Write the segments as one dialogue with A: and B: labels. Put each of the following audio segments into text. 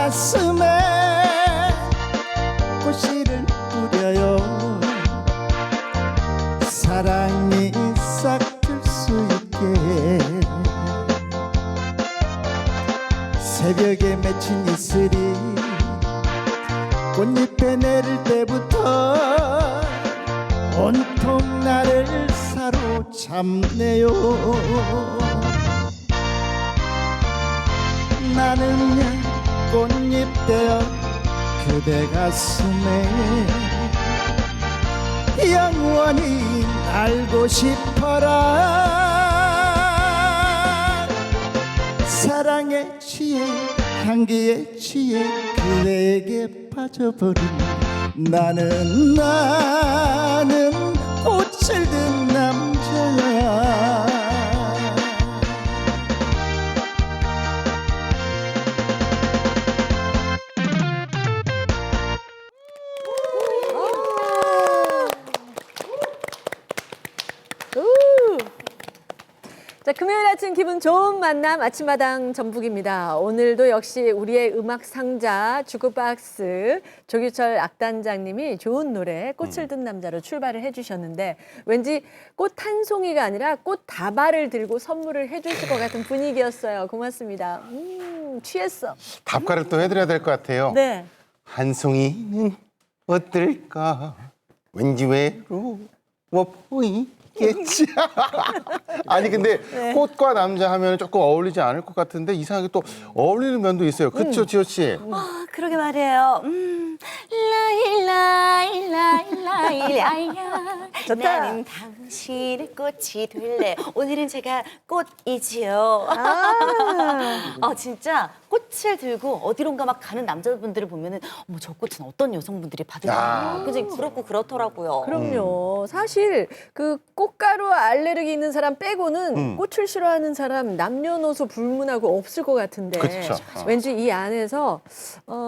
A: 가슴에 꽃씨를 뿌려요. 사랑이 싹 필 수 있게 새벽에 맺힌 이슬이 꽃잎에 내릴 때부터 온통 나를 사로잡네요. 나는야 꽃잎 되어 그대 가슴에 영원히 알고 싶어라. 사랑에 취해 향기에 취해 그대에게 빠져버린 나는 꽃을 든 남자야.
B: 자, 금요일 아침 기분 좋은 만남 아침마당 전북입니다. 오늘도 역시 우리의 음악 상자 주크박스 조규철 악단장님이 좋은 노래 꽃을 든 남자로 출발을 해주셨는데 왠지 꽃 한 송이가 아니라 꽃 다발을 들고 선물을 해주실 것 같은 분위기였어요. 고맙습니다. 취했어.
C: 답가를 또 해드려야 될 것 같아요.
B: 네.
C: 한 송이는 어떨까? 왠지 외로워 보이겠지. 아니 근데 꽃과 남자 하면 조금 어울리지 않을 것 같은데 이상하게 또 어울리는 면도 있어요. 그렇죠, 지호 씨?
D: 그러게 말이에요. 라일라일라일라일라야.
B: 좋다.
D: 나는 당신의 꽃이 될래. 오늘은 제가 꽃이지요. 진짜 꽃을 들고 어디론가 막 가는 남자분들을 보면은 어머 저 꽃은 어떤 여성분들이 받을까. 그지 그렇고 그렇더라고요.
B: 그럼요. 사실 그 꽃가루 알레르기 있는 사람 빼고는 꽃을 싫어하는 사람 남녀노소 불문하고 없을 것 같은데
C: 그쵸.
B: 왠지 이 안에서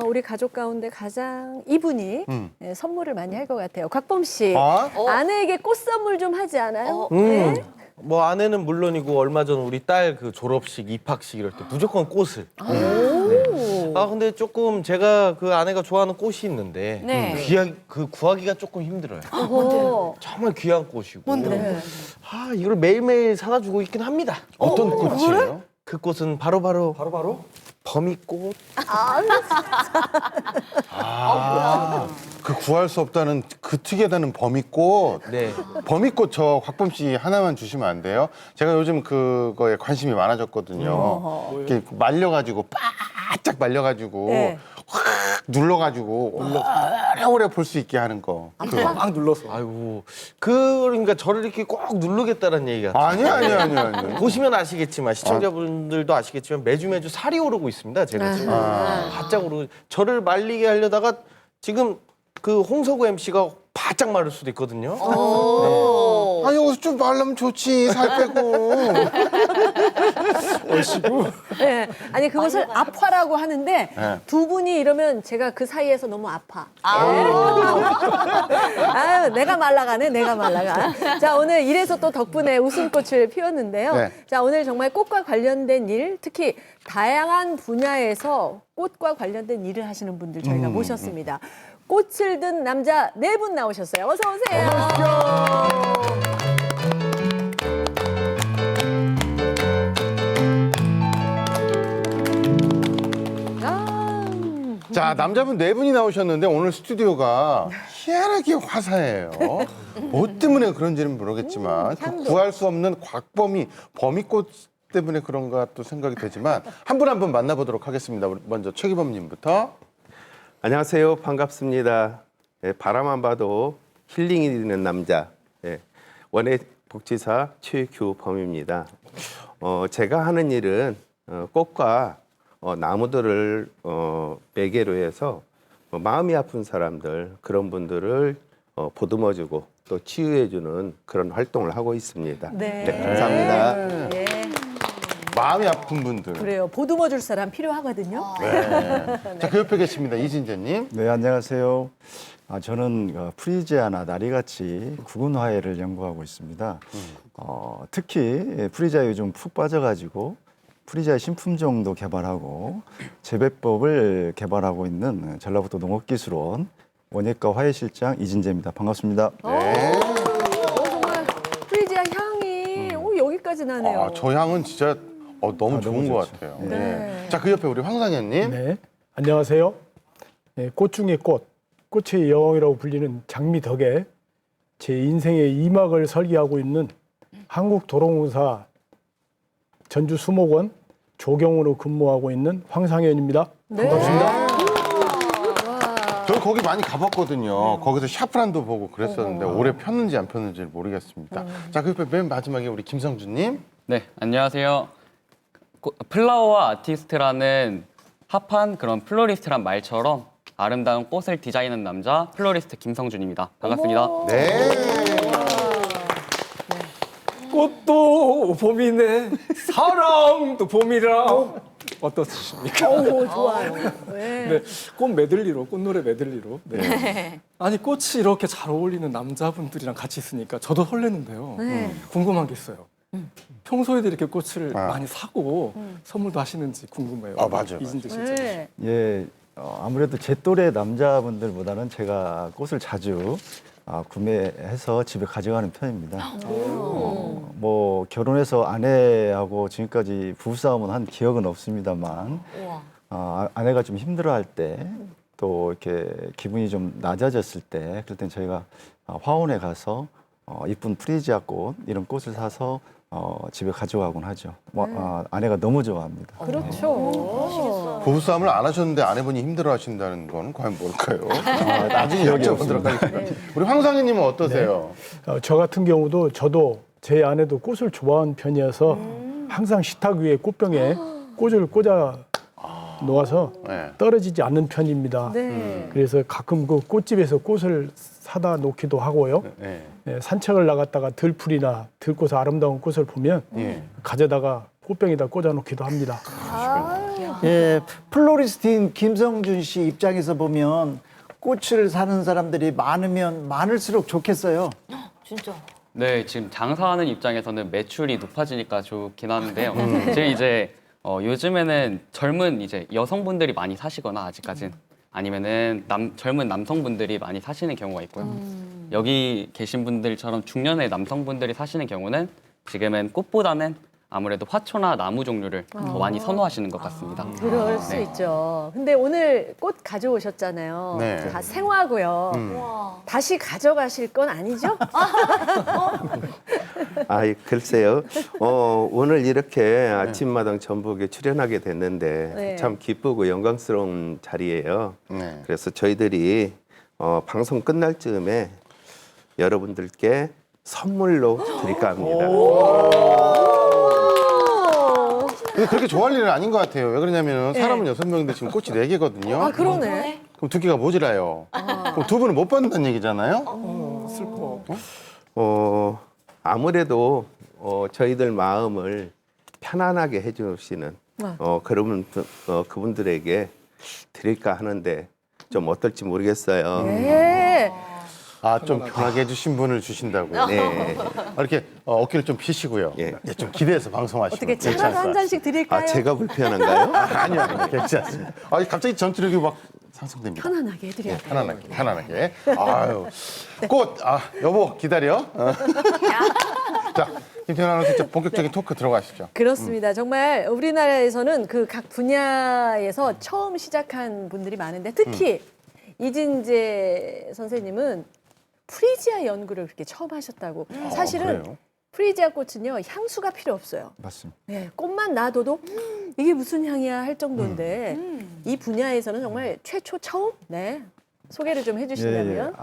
B: 우리 가족 가운데 가장 이분이 선물을 많이 할 것 같아요. 곽범 씨, 아내에게 꽃 선물 좀 하지 않아요? 네?
E: 뭐 아내는 물론이고 얼마 전 우리 딸 그 졸업식, 입학식 이럴 때 무조건 꽃을. 네. 근데 조금 제가 그 아내가 좋아하는 꽃이 있는데
D: 네.
E: 그 구하기가 조금 힘들어요.
B: 어.
E: 정말 귀한 꽃이고.
B: 네.
E: 이걸 매일매일 사다 주고 있긴 합니다.
C: 어떤 꽃이에요?
E: 그 꽃은 바로 범이꽃.
C: 그 구할 수 없다는 그 특이하다는 범이꽃.
E: 네.
C: 범이꽃 저 곽범 씨 하나만 주시면 안 돼요? 제가 요즘 그거에 관심이 많아졌거든요. 이렇게 말려가지고 바짝 말려가지고
B: 네.
C: 확 눌러가지고 오래오래 볼 수 있게 하는 거.
E: 막 눌러서. 아이고. 그러니까 저를 이렇게 꼭 누르겠다는 얘기가.
C: 아니요.
E: 보시면 아시겠지만 시청자분들도 아시겠지만 매주 살이 오르고 있습니다. 제가 지금 바짝 오르고 저를 말리게 하려다가 지금 그 홍석우 MC가 바짝 마를 수도 있거든요.
C: 아니 여기서 좀 말라면 좋지 살 빼고.
B: 네. 아니 그것을 아파라고 하는데
C: 네.
B: 두 분이 이러면 제가 그 사이에서 너무 아파. 아유, 내가 말라가네, 내가 말라가. 자, 오늘 이래서 또 덕분에 웃음꽃을 피웠는데요.
C: 네.
B: 자, 오늘 정말 꽃과 관련된 일, 특히 다양한 분야에서 꽃과 관련된 일을 하시는 분들 저희가 모셨습니다. 꽃을 든 남자 네 분 나오셨어요. 어서 오세요.
C: 자 남자분 네 분이 나오셨는데 오늘 스튜디오가 희한하게 화사해요. 뭐 때문에 그런지는 모르겠지만 그 구할 수 없는 범이꽃 때문에 그런가 또 생각이 되지만 한 분 한 분 만나보도록 하겠습니다. 우리 먼저 최기범님부터.
F: 안녕하세요. 반갑습니다. 바라만 봐도 힐링이 되는 남자. 원해복지사 최규범입니다. 제가 하는 일은 꽃과 나무들을 매개로 해서 마음이 아픈 사람들, 그런 분들을 보듬어주고 또 치유해주는 그런 활동을 하고 있습니다.
B: 네.
F: 감사합니다.
B: 예.
C: 마음이 아픈 분들.
B: 그래요. 보듬어 줄 사람 필요하거든요.
C: 자, 그 옆에 계십니다. 이진재님.
G: 네, 안녕하세요. 저는 프리지아나 나리같이 구근화해를 연구하고 있습니다. 특히 프리지아 요즘 푹 빠져가지고 프리지아 신품종도 개발하고 재배법을 개발하고 있는 전라북도 농업기술원 원예과 화훼실장 이진재입니다. 반갑습니다.
B: 정말 프리지아 향이 여기까지 나네요.
C: 아, 저 향은 진짜 너무 좋은
G: 너무
C: 것
G: 좋죠.
C: 같아요.
G: 예.
C: 네. 자, 그 옆에 우리 황상현님.
H: 네, 안녕하세요. 네, 꽃 중의 꽃, 꽃의 여왕이라고 불리는 장미덕에 제 인생의 2막을 설계하고 있는 한국도로공사 전주수목원 조경으로 근무하고 있는 황상현입니다. 반갑습니다.
C: 저 거기 많이 가봤거든요. 거기서 샤프란도 보고 그랬었는데 올해 폈는지 안 폈는지 모르겠습니다. 자, 그 옆에 맨 마지막에 우리 김성준님.
I: 네, 안녕하세요. 플라워와 아티스트라는 합한 그런 플로리스트란 말처럼 아름다운 꽃을 디자인하는 남자 플로리스트 김성준입니다. 반갑습니다.
C: 네.
H: 꽃도 봄이네, 사랑도 봄이라. 어떠십니까?
B: 좋아요. 네.
H: 네, 꽃 메들리로, 꽃노래 메들리로. 네. 아니 꽃이 이렇게 잘 어울리는 남자분들이랑 같이 있으니까 저도 설레는데요. 궁금한 게 있어요. 평소에도 이렇게 꽃을 많이 사고 선물도 하시는지 궁금해요.
C: 아, 맞아요.
H: 이진재 실장.
B: 네.
G: 예, 아무래도 제 또래 남자분들보다는 제가 꽃을 자주 구매해서 집에 가져가는 편입니다. 뭐 결혼해서 아내하고 지금까지 부부싸움은 한 기억은 없습니다만 아내가 좀 힘들어할 때 또 이렇게 기분이 좀 낮아졌을 때 그럴 땐 저희가 화원에 가서 이쁜 프리지아 꽃 이런 꽃을 사서 집에 가져가곤 하죠. 아내가 너무 좋아합니다.
B: 그렇죠.
C: 부부싸움을 안 하셨는데 아내분이 힘들어 하신다는 건 과연 뭘까요? 나중에 여쭤보도록 하겠습니다. 우리 황상희님은 어떠세요?
H: 저 같은 경우도 저도 제 아내도 꽃을 좋아하는 편이어서 항상 식탁 위에 꽃병에 꽃을 꽂아 놓아서
C: 네.
H: 떨어지지 않는 편입니다.
B: 네.
H: 그래서 가끔 그 꽃집에서 꽃을 사다 놓기도 하고요.
C: 네.
H: 예, 산책을 나갔다가 들풀이나 들꽃 아름다운 꽃을 보면
C: 예.
H: 가져다가 꽃병에다 꽂아 놓기도 합니다.
A: 예, 플로리스트인 김성준 씨 입장에서 보면 꽃을 사는 사람들이 많으면 많을수록 좋겠어요.
D: 진짜.
I: 네, 지금 장사하는 입장에서는 매출이 높아지니까 좋긴 하는데요. 지금 이제 요즘에는 젊은 이제 여성분들이 많이 사시거나 아직까진 아니면은 젊은 남성분들이 많이 사시는 경우가 있고요. 여기 계신 분들처럼 중년의 남성분들이 사시는 경우는 지금은 꽃보다는 아무래도 화초나 나무 종류를 더 많이 선호하시는 것 같습니다.
B: 그럴 수
I: 네.
B: 있죠. 근데 오늘 꽃 가져오셨잖아요.
C: 네.
B: 다 생화고요.
D: 와.
B: 다시 가져가실 건 아니죠?
F: 글쎄요. 오늘 이렇게 아침마당 전북에 출연하게 됐는데
B: 네.
F: 참 기쁘고 영광스러운 자리예요.
C: 네.
F: 그래서 저희들이 방송 끝날 즈음에 여러분들께 선물로 드릴까 합니다.
C: 근데 그렇게 좋아할 일은 아닌 것 같아요. 왜 그러냐면 사람은 6명인데 지금 꽃이 4개거든요.
B: 아, 그러네.
C: 그럼 2개가 모자라요. 그럼 2분은 못 받는다는 얘기잖아요.
H: 슬퍼.
F: 아무래도 저희들 마음을 편안하게 해주시는 그분들에게 드릴까 하는데 좀 어떨지 모르겠어요.
B: 네.
C: 좀 편하게 해주신 분을 주신다고요.
F: 네.
C: 이렇게 어깨를 좀 피시고요.
F: 예.
C: 예, 좀 기대해서 방송하시면
B: 어떻게 차라도 한 잔씩 드릴까요?
F: 제가 불편한가요?
C: 아니요, 괜찮습니다. 갑자기 전투력이 막 상승됩니다.
B: 편안하게 해드려야 돼요.
C: 편안하게. 아유, 꽃, 여보 기다려. 자, 김태현 아나운서 진짜 본격적인 토크 들어가시죠.
B: 그렇습니다. 정말 우리나라에서는 그 각 분야에서 처음 시작한 분들이 많은데 특히 이진재 선생님은 프리지아 연구를 그렇게 처음 하셨다고. 사실은
C: 그래요?
B: 프리지아 꽃은요 향수가 필요 없어요.
G: 맞습니다.
B: 네, 꽃만 놔둬도 이게 무슨 향이야 할 정도인데 이 분야에서는 정말 최초 처음 소개를 좀 해주신다면.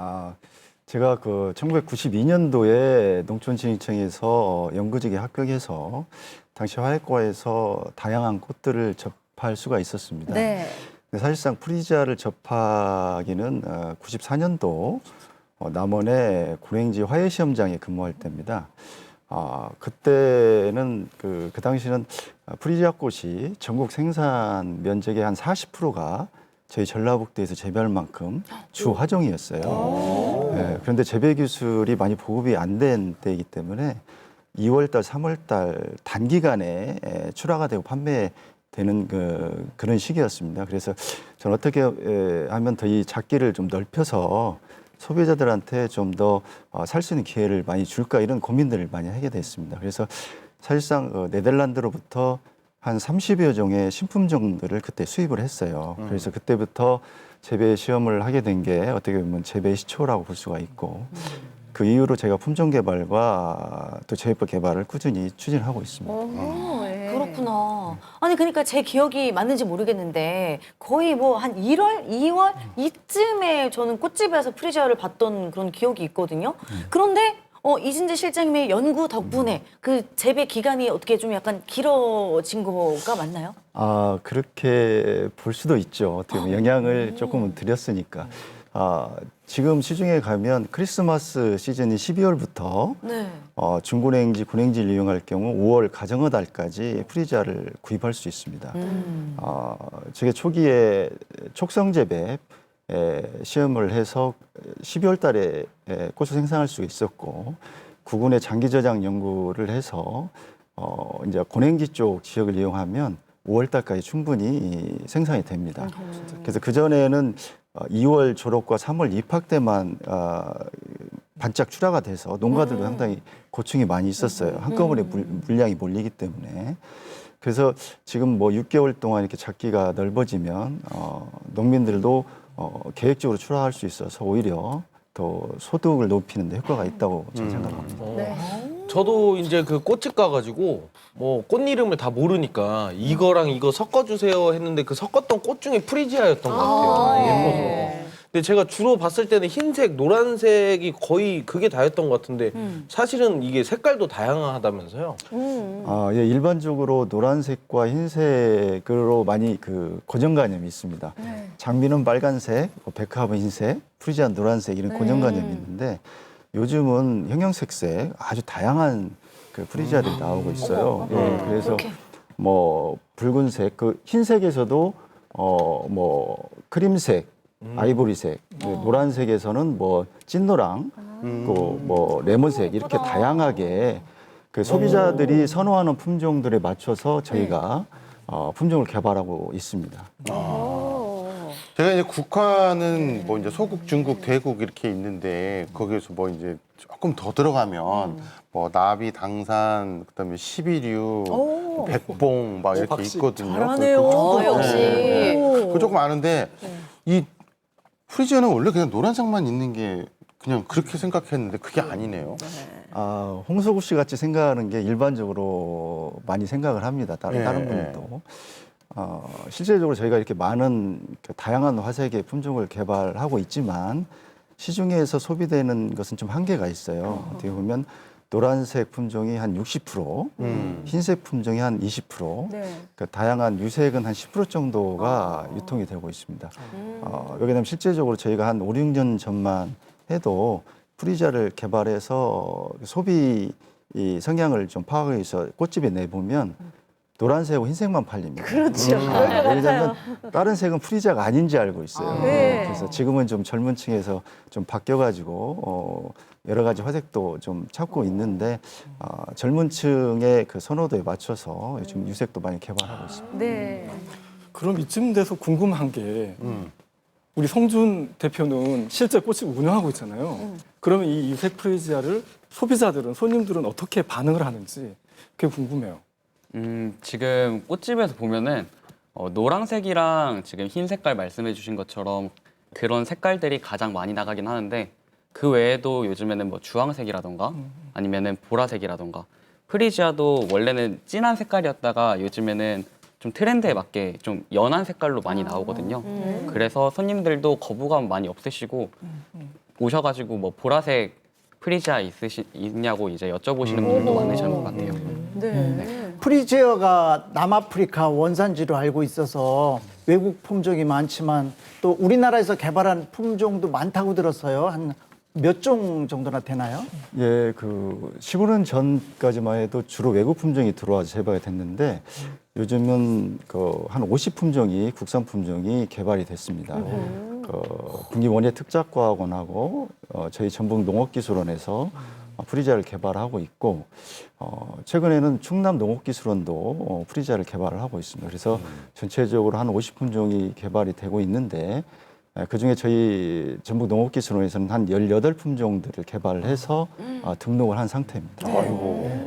G: 제가 그 1992년도에 농촌진흥청에서 연구직에 합격해서 당시 화훼과에서 다양한 꽃들을 접할 수가 있었습니다.
B: 네.
G: 근데 사실상 프리지아를 접하기는 94년도 남원의 고랭지 화훼시험장에 근무할 때입니다. 그때는 그 당시는 프리지아 꽃이 전국 생산 면적의 한 40%가 저희 전라북도에서 재배할 만큼 주 화종이었어요. 네, 그런데 재배 기술이 많이 보급이 안 된 때이기 때문에 2월달, 3월달 단기간에 출하가 되고 판매되는 그런 시기였습니다. 그래서 저는 어떻게 하면 더 이 잡기를 좀 넓혀서 소비자들한테 좀 더 살 수 있는 기회를 많이 줄까 이런 고민들을 많이 하게 됐습니다. 그래서 사실상 네덜란드로부터 한 30여 종의 신품종들을 그때 수입을 했어요. 그래서 그때부터 재배 시험을 하게 된 게 어떻게 보면 재배 시초라고 볼 수가 있고 그 이후로 제가 품종 개발과 또 재배법 개발을 꾸준히 추진하고 있습니다.
D: 그렇구나. 아니 그러니까 제 기억이 맞는지 모르겠는데 거의 뭐 한 1월, 2월 이쯤에 저는 꽃집에서 프리지아를 봤던 그런 기억이 있거든요. 그런데 이진재 실장님의 연구 덕분에 그 재배 기간이 어떻게 좀 약간 길어진 거가 맞나요?
G: 아, 그렇게 볼 수도 있죠. 어떻게 보면 영향을 조금은 드렸으니까. 지금 시중에 가면 크리스마스 시즌인 12월부터
D: 네.
G: 중고냉지, 고냉지를 이용할 경우 5월 가정어 달까지 프리지아를 구입할 수 있습니다. 저게 초기에 촉성 재배 시험을 해서 12월 달에 꽃을 생산할 수 있었고 구군의 장기 저장 연구를 해서 이제 고냉지 쪽 지역을 이용하면 5월 달까지 충분히 생산이 됩니다. 그래서 그전에는 2월 졸업과 3월 입학 때만 반짝 출하가 돼서 농가들도 상당히 고충이 많이 있었어요. 한꺼번에 물량이 몰리기 때문에. 그래서 지금 뭐 6개월 동안 이렇게 잡기가 넓어지면 농민들도 계획적으로 출하할 수 있어서 오히려 더 소득을 높이는 데 효과가 있다고 저는 생각합니다.
E: 저도 이제 그 꽃집 가가지고 뭐 꽃 이름을 다 모르니까 이거랑 이거 섞어주세요 했는데 그 섞었던 꽃 중에 프리지아였던 것 같아요. 예뻐서. 근데 제가 주로 봤을 때는 흰색, 노란색이 거의 그게 다였던 것 같은데 사실은 이게 색깔도 다양하다면서요?
G: 예, 일반적으로 노란색과 흰색으로 많이 그 고정관념이 있습니다. 장미는 빨간색, 백합은 흰색, 프리지아는 노란색 이런 고정관념이 있는데 요즘은 형형색색 아주 다양한 그 프리지아들이 나오고 있어요. 예, 그래서 뭐 붉은색, 그 흰색에서도 뭐 크림색, 아이보리색, 노란색에서는 뭐 찐노랑, 뭐 레몬색 이렇게 다양하게 그 소비자들이 선호하는 품종들에 맞춰서 저희가 품종을 개발하고 있습니다.
C: 제가 이제 국화는 뭐 이제 소국, 중국, 대국 이렇게 있는데 거기에서 뭐 이제 조금 더 들어가면 뭐 나비, 당산, 그다음에 시비류, 백봉 막 이렇게 있거든요.
B: 잘하네요.
D: 역시.
C: 그 조금 아는데 이 프리지아는 원래 그냥 노란색만 있는 게 그냥 그렇게 생각했는데 그게 아니네요.
G: 홍석우 씨 같이 생각하는 게 일반적으로 많이 생각을 합니다. 다른 분들도. 실제적으로 저희가 이렇게 많은 다양한 화색의 품종을 개발하고 있지만 시중에서 소비되는 것은 좀 한계가 있어요. 어떻게 보면 노란색 품종이 한 60%, 흰색 품종이 한 20%, 그 다양한 유색은 한 10% 정도가 유통이 되고 있습니다. 왜냐하면 실제적으로 저희가 한 5, 6년 전만 해도 프리지아를 개발해서 소비 성향을 좀 파악하기 위해서 꽃집에 내보면 노란색하고 흰색만 팔립니다.
B: 그렇죠.
G: 예를 들면 다른 색은 프리지아가 아닌지 알고 있어요. 그래서 지금은 좀 젊은 층에서 좀 바뀌어가지고 여러 가지 화색도 좀 찾고 있는데 젊은 층의 그 선호도에 맞춰서 요즘 유색도 많이 개발하고 있습니다.
B: 네.
H: 그럼 이쯤 돼서 궁금한 게 우리 성준 대표는 실제 꽃집 운영하고 있잖아요. 그러면 이 유색 프리지아를 소비자들은, 손님들은 어떻게 반응을 하는지 그게 궁금해요.
I: 지금 꽃집에서 보면은 노란색이랑 지금 흰 색깔 말씀해 주신 것처럼 그런 색깔들이 가장 많이 나가긴 하는데 그 외에도 요즘에는 뭐 주황색이라던가 아니면은 보라색이라던가 프리지아도 원래는 진한 색깔이었다가 요즘에는 좀 트렌드에 맞게 좀 연한 색깔로 많이 나오거든요. 그래서 손님들도 거부감 많이 없으시고 오셔가지고 뭐 보라색 프리지아 있냐고 이제 여쭤보시는 분들도 많으신 것 같아요.
A: 프리지아가 남아프리카 원산지로 알고 있어서 외국 품종이 많지만 또 우리나라에서 개발한 품종도 많다고 들었어요. 한 몇 종 정도나 되나요?
G: 예, 그 15년 전까지만 해도 주로 외국 품종이 들어와서 재배가 됐는데 요즘은 그 한 50품종이 국산 품종이 개발이 됐습니다. 국립원예특작과학원하고 저희 전북 농업기술원에서 프리지아를 개발하고 있고 최근에는 충남 농업기술원도 프리지아를 개발을 하고 있습니다. 그래서 전체적으로 한 50품종이 개발이 되고 있는데 그중에 저희 전북 농업기술원에서는 한 18품종들을 개발을 해서 등록을 한 상태입니다.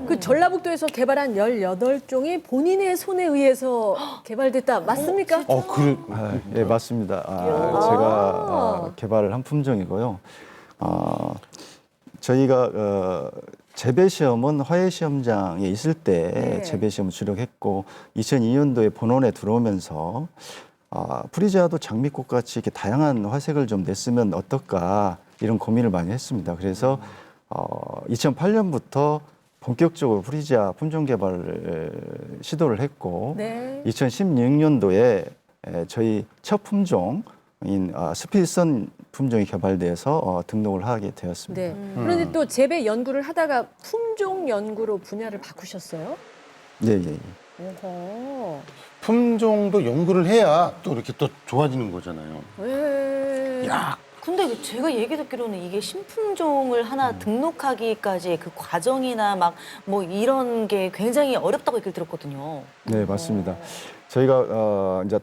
B: 그 전라북도에서 개발한 18종이 본인의 손에 의해서 개발됐다. 맞습니까?
C: 그래.
G: 예, 맞습니다. 제가 개발을 한 품종이고요. 저희가 재배 시험은 화훼 시험장에 있을 때
B: 네.
G: 재배 시험을 주력했고 2002년도에 본원에 들어오면서 프리지아도 장미꽃 같이 이렇게 다양한 화색을 좀 냈으면 어떨까 이런 고민을 많이 했습니다. 그래서 2008년부터 본격적으로 프리지아 품종 개발을 시도를 했고
B: 네.
G: 2016년도에 저희 첫 품종인 스피드선 품종이 개발돼서 등록을 하게 되었습니다.
B: 네. 그런데 또 재배 연구를 하다가 품종 연구로 분야를 바꾸셨어요?
G: 예, 예.
B: 오호.
C: 품종도 연구를 해야 또 이렇게 또 좋아지는 거잖아요.
B: 네.
C: 야,
D: 근데 제가 얘기 듣기로는 이게 신품종을 하나 등록하기까지 그 과정이나 막 뭐 이런 게 굉장히 어렵다고 얘기를 들었거든요.
G: 네, 맞습니다. 저희가 이제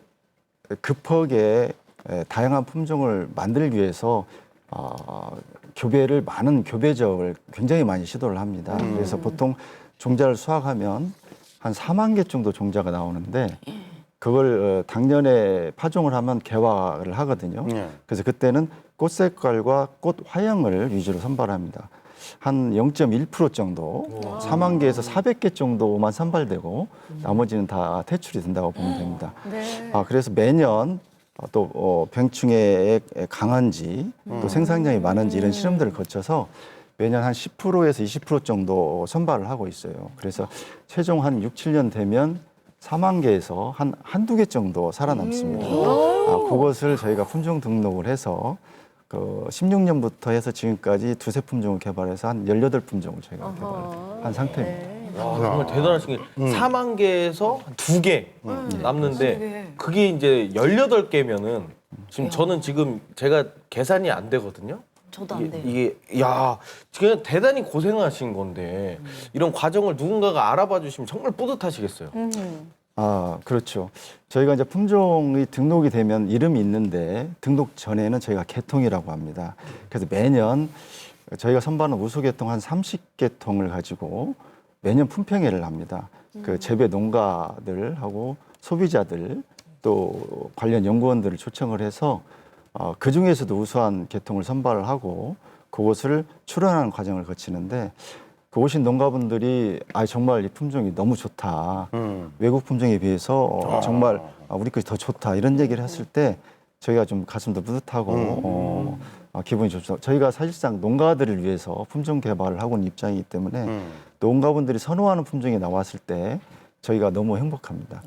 G: 급하게 다양한 품종을 만들기 위해서 많은 교배적을 굉장히 많이 시도를 합니다. 그래서 보통 종자를 수확하면 한 4만 개 정도 종자가 나오는데 그걸 당년에 파종을 하면 개화를 하거든요. 그래서 그때는 꽃 색깔과 꽃 화형을 위주로 선발합니다. 한 0.1% 정도, 4만 개에서 400개 정도만 선발되고 나머지는 다 퇴출이 된다고 보면 됩니다.
B: 네.
G: 그래서 매년 또 병충해에 강한지 또 생산량이 많은지 이런 실험들을 거쳐서 매년 한 10%에서 20% 정도 선발을 하고 있어요. 그래서 최종 한 6, 7년 되면 4만 개에서 한두 개 정도 살아남습니다. 그것을 저희가 품종 등록을 해서 16년부터 해서 지금까지 두세 품종을 개발해서 한 18품종을 저희가 개발한 상태입니다.
E: 와, 정말 대단하신 게 4만 개에서 2개 남는데 그게 이제 18개면은 지금 저는 지금 제가 계산이 안 되거든요.
D: 저도 안 돼요.
E: 이게 야, 그냥 대단히 고생하신 건데 이런 과정을 누군가가 알아봐 주시면 정말 뿌듯하시겠어요.
G: 그렇죠. 저희가 이제 품종이 등록이 되면 이름이 있는데 등록 전에는 저희가 개통이라고 합니다. 그래서 매년 저희가 선발하는 우수개통 한 30개통을 가지고 매년 품평회를 합니다. 그 재배 농가들하고 소비자들 또 관련 연구원들을 초청을 해서 그 중에서도 우수한 개통을 선발을 하고 그것을 출원하는 과정을 거치는데 그 오신 농가분들이 정말 이 품종이 너무 좋다. 외국 품종에 비해서 정말 우리 것이 더 좋다. 이런 얘기를 했을 때 저희가 좀 가슴도 뿌듯하고 기분이 좋죠. 저희가 사실상 농가들을 위해서 품종 개발을 하고 있는 입장이기 때문에 농가분들이 선호하는 품종이 나왔을 때 저희가 너무 행복합니다.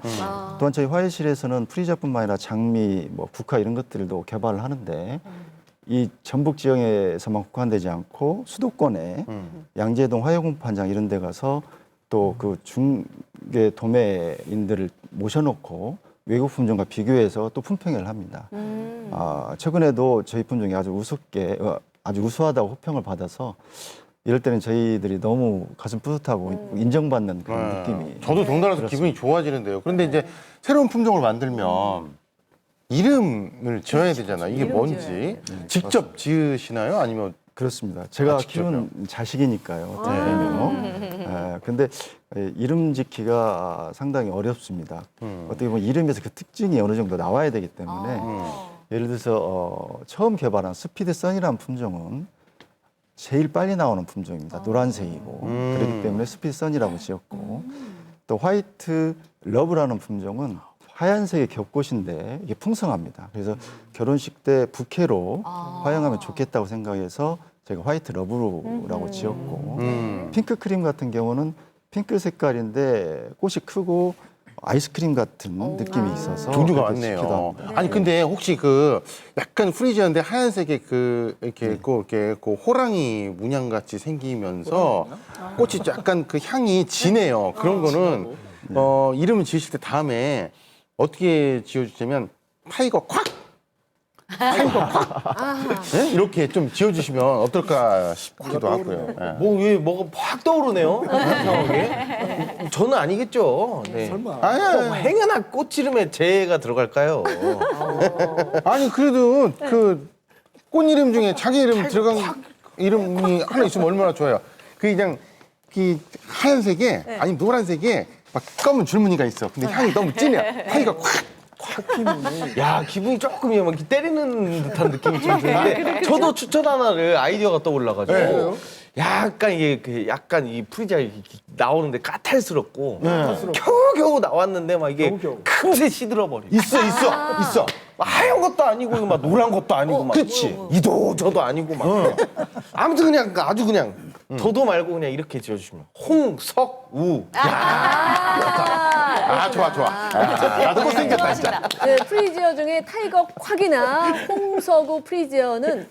G: 또한 저희 화훼실에서는 프리지아뿐만 아니라 장미, 국화 이런 것들도 개발을 하는데 이 전북 지역에서만 국한되지 않고 수도권에 양재동 화훼공판장 이런 데 가서 또 그 중개 도매인들을 모셔놓고 외국 품종과 비교해서 또 품평회를 합니다. 최근에도 저희 품종이 아주 우수하다고 호평을 받아서 이럴 때는 저희들이 너무 가슴 뿌듯하고 인정받는 그런 느낌이.
C: 저도 덩달아서 기분이 좋아지는데요. 그런데 이제 새로운 품종을 만들면 이름을 지어야 되잖아요. 이게 뭔지 직접 지으시나요? 아니면
G: 그렇습니다. 제가
C: 직접요?
G: 키운 자식이니까요. 어떻게 보면. 근데 이름 짓기가 상당히 어렵습니다. 어떻게 보면 이름에서 그 특징이 어느 정도 나와야 되기 때문에 예를 들어서 처음 개발한 스피드선이라는 품종은 제일 빨리 나오는 품종입니다. 노란색이고 그렇기 때문에 스피드선이라고 지었고 또 화이트 러브라는 품종은 하얀색의 겹꽃인데 이게 풍성합니다. 그래서 결혼식 때 부케로 화양하면 좋겠다고 생각해서 제가 화이트 러브라고 지었고 핑크 크림 같은 경우는 핑크 색깔인데 꽃이 크고 아이스크림 같은 느낌이 있어서
C: 종류가
G: 그렇게 짓기도
C: 많네요.
G: 합니다.
C: 아니 근데 혹시 그 약간 프리지아인데 하얀색의 그 이렇게 이렇게 그 호랑이 문양 같이 생기면서 꽃이 약간 그 향이 진해요. 그런 거는 이름을 지으실 때 다음에 어떻게 지어주냐면 타이거 콱 네? 이렇게 좀 지어주시면 어떨까 싶기도 하고요. 네.
E: 뭐가 확 떠오르네요. 이상하게. 저는 아니겠죠. 네.
H: 설마.
C: 아니,
E: 행여나 꽃 이름에 제가 들어갈까요?
C: 아니 그래도 그 꽃 이름 중에 자기 이름 들어간 이름이 하나 있으면 얼마나 좋아요. 그냥 그 하얀색에 아니 노란색에 막 검은 줄무늬가 있어. 근데 향이 너무 진해. 향이가 확
E: 야, 기분이 조금 이렇게 때리는 듯한 느낌이 좀 드는데 저도 추천 하나를 아이디어가 떠올라가지고 약간 이게 약간 이 프리지아 나오는데 까탈스럽고 겨우겨우 나왔는데 막 이게 금세 시들어버려.
C: 있어.
E: 하얀 것도 아니고 막 노란 것도 아니고 막
C: 그치.
E: 이도 저도 아니고 막 아무튼 그냥 아주 그냥 저도 말고 그냥 이렇게 지어주시면 홍석우.
C: 아 좋아. 나도 못생겼다 진짜.
B: 네, 프리지어 중에 타이거 콱이나 홍석우 프리지어는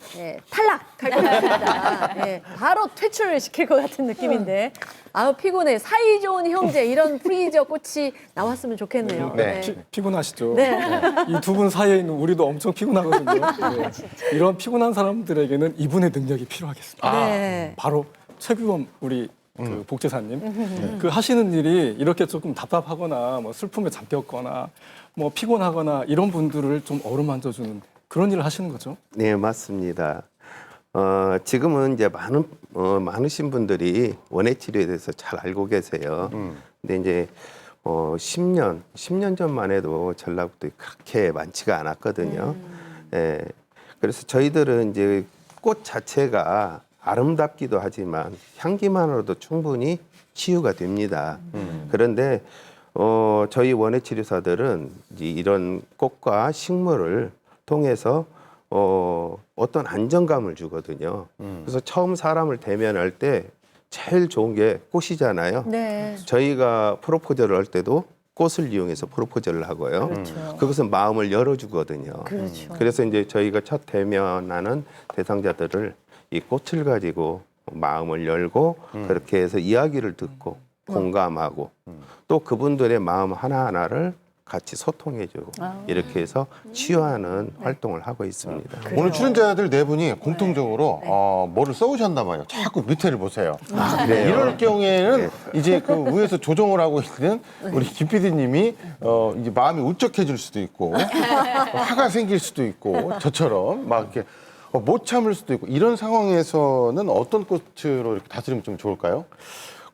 B: 탈락할 것 같습니다. 바로 퇴출을 시킬 것 같은 느낌인데 아우 피곤해. 사이 좋은 형제 이런 프리지어 꽃이 나왔으면 좋겠네요.
C: 네.
H: 피곤하시죠?
B: 네.
H: 이 두 분 사이에 있는 우리도 엄청 피곤하거든요. 네. 이런 피곤한 사람들에게는 이분의 능력이 필요하겠습니다.
B: 네.
H: 바로 최규범 우리 그 복제사님 그 하시는 일이 이렇게 조금 답답하거나 뭐 슬픔에 잠겼거나 뭐 피곤하거나 이런 분들을 좀 어루만져주는 그런 일을 하시는 거죠?
F: 네, 맞습니다. 지금은 이제 많으신 분들이 원예 치료에 대해서 잘 알고 계세요. 근데 이제 10년 전만 해도 전라북도에 그렇게 많지가 않았거든요. 예. 그래서 저희들은 이제 꽃 자체가 아름답기도 하지만 향기만으로도 충분히 치유가 됩니다. 그런데 저희 원예 치료사들은 이런 꽃과 식물을 통해서 어떤 안정감을 주거든요. 그래서 처음 사람을 대면할 때 제일 좋은 게 꽃이잖아요.
B: 네.
F: 저희가 프로포즈를 할 때도 꽃을 이용해서 프로포즈를 하고요. 그것은 마음을 열어주거든요. 그래서 이제 저희가 첫 대면하는 대상자들을 이 꽃을 가지고 마음을 열고 그렇게 해서 이야기를 듣고 공감하고 또 그분들의 마음 하나하나를 같이 소통해주고 이렇게 해서 치유하는 활동을 하고 있습니다.
C: 오늘 출연자들 네 분이 공통적으로 뭐를 써오셨나 봐요. 자꾸 밑에를 보세요.
F: 그래요?
C: 이럴 경우에는 이제 그 위에서 조정을 하고 있는 우리 김 PD님이 이제 마음이 울적해질 수도 있고 화가 생길 수도 있고 저처럼 막 이렇게 못 참을 수도 있고 이런 상황에서는 어떤 꽃으로 이렇게 다스리면 좀 좋을까요?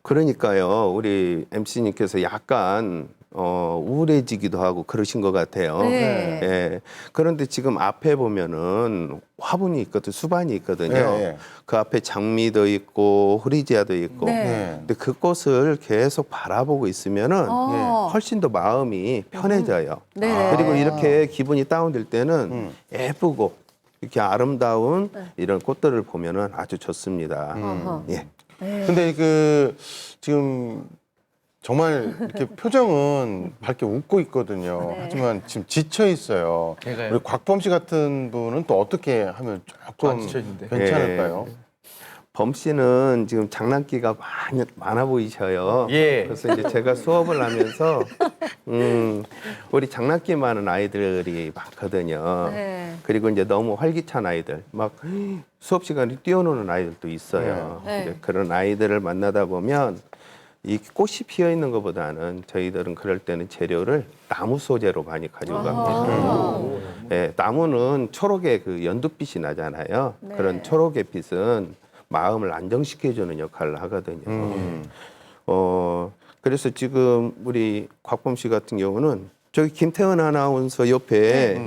F: 그러니까요, 우리 MC님께서 약간 우울해지기도 하고 그러신 것 같아요.
B: 네.
F: 예. 그런데 지금 앞에 보면은 화분이 있거든, 수반이 있거든요.
C: 네.
F: 그 앞에 장미도 있고 후리지아도 있고.
B: 네.
F: 근데 그 꽃을 계속 바라보고 있으면은 훨씬 더 마음이 편해져요.
B: 네.
F: 그리고 이렇게 기분이 다운될 때는 예쁘고 이렇게 아름다운 이런 꽃들을 보면은 아주 좋습니다. 예.
C: 근데 그 지금 정말 이렇게 표정은 밝게 웃고 있거든요. 하지만 지금 지쳐 있어요.
E: 제가요?
C: 우리 곽범 씨 같은 분은 또 어떻게 하면 조금
E: 지쳐 있는데.
C: 괜찮을까요?
F: 범 씨는 지금 장난기가 많아 보이셔요.
E: 예.
F: 그래서 이제 제가 수업을 하면서 우리 장난기 많은 아이들이 많거든요.
B: 네.
F: 그리고 이제 너무 활기찬 아이들, 막 수업 시간에 뛰어노는 아이들도 있어요.
D: 네.
F: 이제 그런 아이들을 만나다 보면 이 꽃이 피어 있는 것보다는 저희들은 그럴 때는 재료를 나무 소재로 많이 가져갑니다. 예, 나무는 초록의 그 연두빛이 나잖아요. 그런 초록의 빛은 마음을 안정시켜주는 역할을 하거든요. 그래서 지금 우리 곽범 씨 같은 경우는 저기 김태은 아나운서 옆에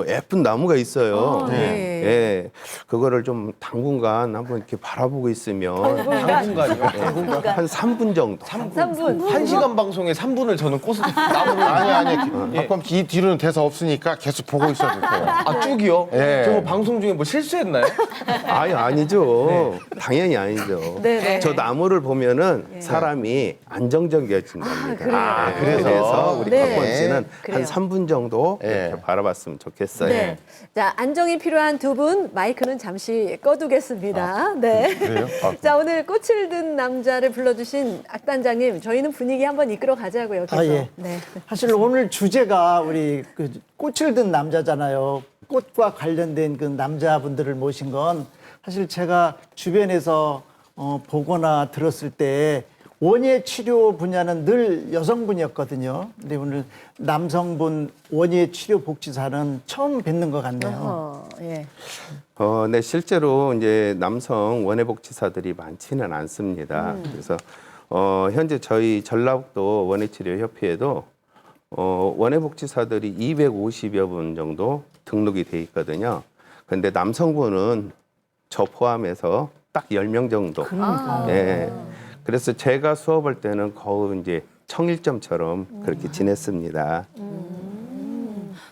F: 예쁜 나무가 있어요.
B: 네.
F: 예, 그거를 좀 당분간 한번 이렇게 바라보고 있으면
E: 당분간이요?
F: 한 3분 정도.
B: 3분.
E: 1시간 방송에 3분을 저는 꽃을 나무를
C: 아니 곽범 씨 이 뒤로는 대사 없으니까 계속 보고 있어도 돼요.
E: 아 쭉이요?
C: 예.
E: 저 방송 중에 뭐 실수했나요?
F: 아니죠. 당연히 아니죠.
B: 네.
F: 저 나무를 보면은 사람이 안정적이어진답니다. 그래서 우리
B: 네.
F: 곽범 씨는
B: 그래요.
F: 한 3분 정도
C: 예.
F: 이렇게 바라봤으면 좋겠어요.
B: 네. 자, 안정이 필요한 두 분 마이크는 잠시 꺼두겠습니다. 네.
C: 그래요?
B: 자, 오늘 꽃을 든 남자를 불러주신 악단장님, 저희는 분위기 한번 이끌어 가자고요. 계속.
A: 아, 예.
B: 네.
A: 사실 오늘 주제가 우리 그 꽃을 든 남자잖아요. 꽃과 관련된 그 남자분들을 모신 건 사실 제가 주변에서 보거나 들었을 때 원예 치료 분야는 늘 여성분이었거든요. 근데 오늘 남성분 원예 치료 복지사는 처음 뵙는 것 같네요.
B: 예.
F: 네, 실제로 이제 남성 원예복지사들이 많지는 않습니다. 그래서 현재 저희 전라북도 원예치료협회에도 원예복지사들이 250여 분 정도 등록이 돼 있거든요. 근데 남성분은 저 포함해서 딱 10명 정도. 예. 그래서 제가 수업할 때는 거의 이제 청일점처럼 그렇게 지냈습니다.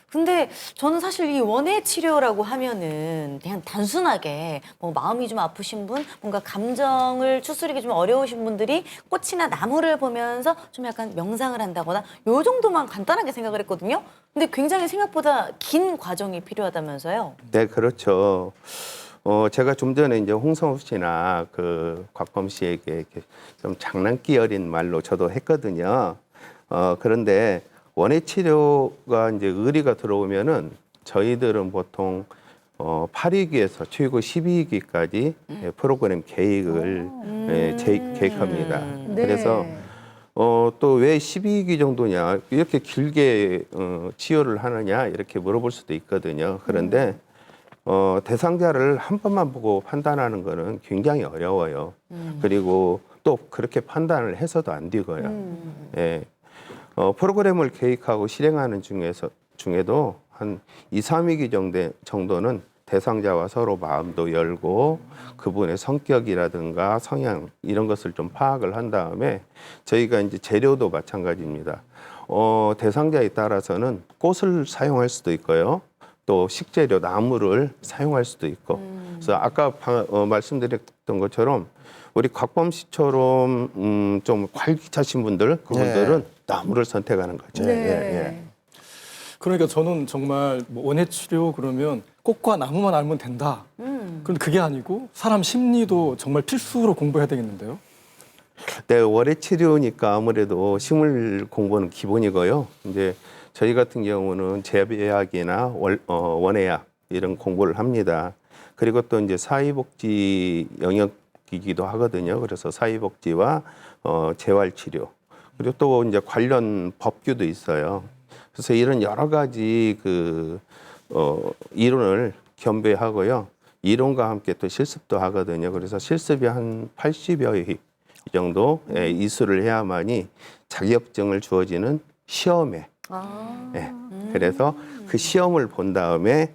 D: 근데 저는 사실 이 원예 치료라고 하면은 그냥 단순하게 뭐 마음이 좀 아프신 분, 뭔가 감정을 추스르기 좀 어려우신 분들이 꽃이나 나무를 보면서 좀 약간 명상을 한다거나 요 정도만 간단하게 생각을 했거든요. 근데 굉장히 생각보다 긴 과정이 필요하다면서요?
F: 네, 그렇죠. 제가 좀 전에 이제 홍성우 씨나 그 곽범 씨에게 이렇게 좀 장난기 어린 말로 저도 했거든요. 그런데 원예 치료가 이제 의리가 들어오면은 저희들은 보통 8위기에서 최고 12위기까지 프로그램 계획을 계획합니다.
B: 네.
F: 그래서 또 왜 12위기 정도냐 이렇게 길게 치료를 하느냐 이렇게 물어볼 수도 있거든요. 그런데 대상자를 한 번만 보고 판단하는 거는 굉장히 어려워요. 그리고 또 그렇게 판단을 해서도 안 되고요. 예. 프로그램을 계획하고 실행하는 중에도 한 2, 3위기 정도는 대상자와 서로 마음도 열고 그분의 성격이라든가 성향 이런 것을 좀 파악을 한 다음에 저희가 이제 재료도 마찬가지입니다. 대상자에 따라서는 꽃을 사용할 수도 있고요. 또 식재료 나무를 사용할 수도 있고. 그래서 아까 말씀드렸던 것처럼 우리 곽범 씨처럼 좀 활기차신 분들 그분들은 나무를 선택하는 거죠.
B: 네.
H: 그러니까 저는 정말 뭐 원예 치료 그러면 꽃과 나무만 알면 된다. 그런데 그게 아니고 사람 심리도 정말 필수로 공부해야 되겠는데요.
F: 네, 원예 치료니까 아무래도 식물 공부는 기본이고요. 이제 저희 같은 경우는 재배학이나 원예학 이런 공부를 합니다. 그리고 또 이제 사회복지 영역이기도 하거든요. 그래서 사회복지와 재활치료 그리고 또 이제 관련 법규도 있어요. 그래서 이런 여러 가지 이론을 겸비하고요. 이론과 함께 또 실습도 하거든요. 그래서 실습이 한 80여 회 정도 이수를 해야만이 자격증을 주어지는 시험에 그래서 그 시험을 본 다음에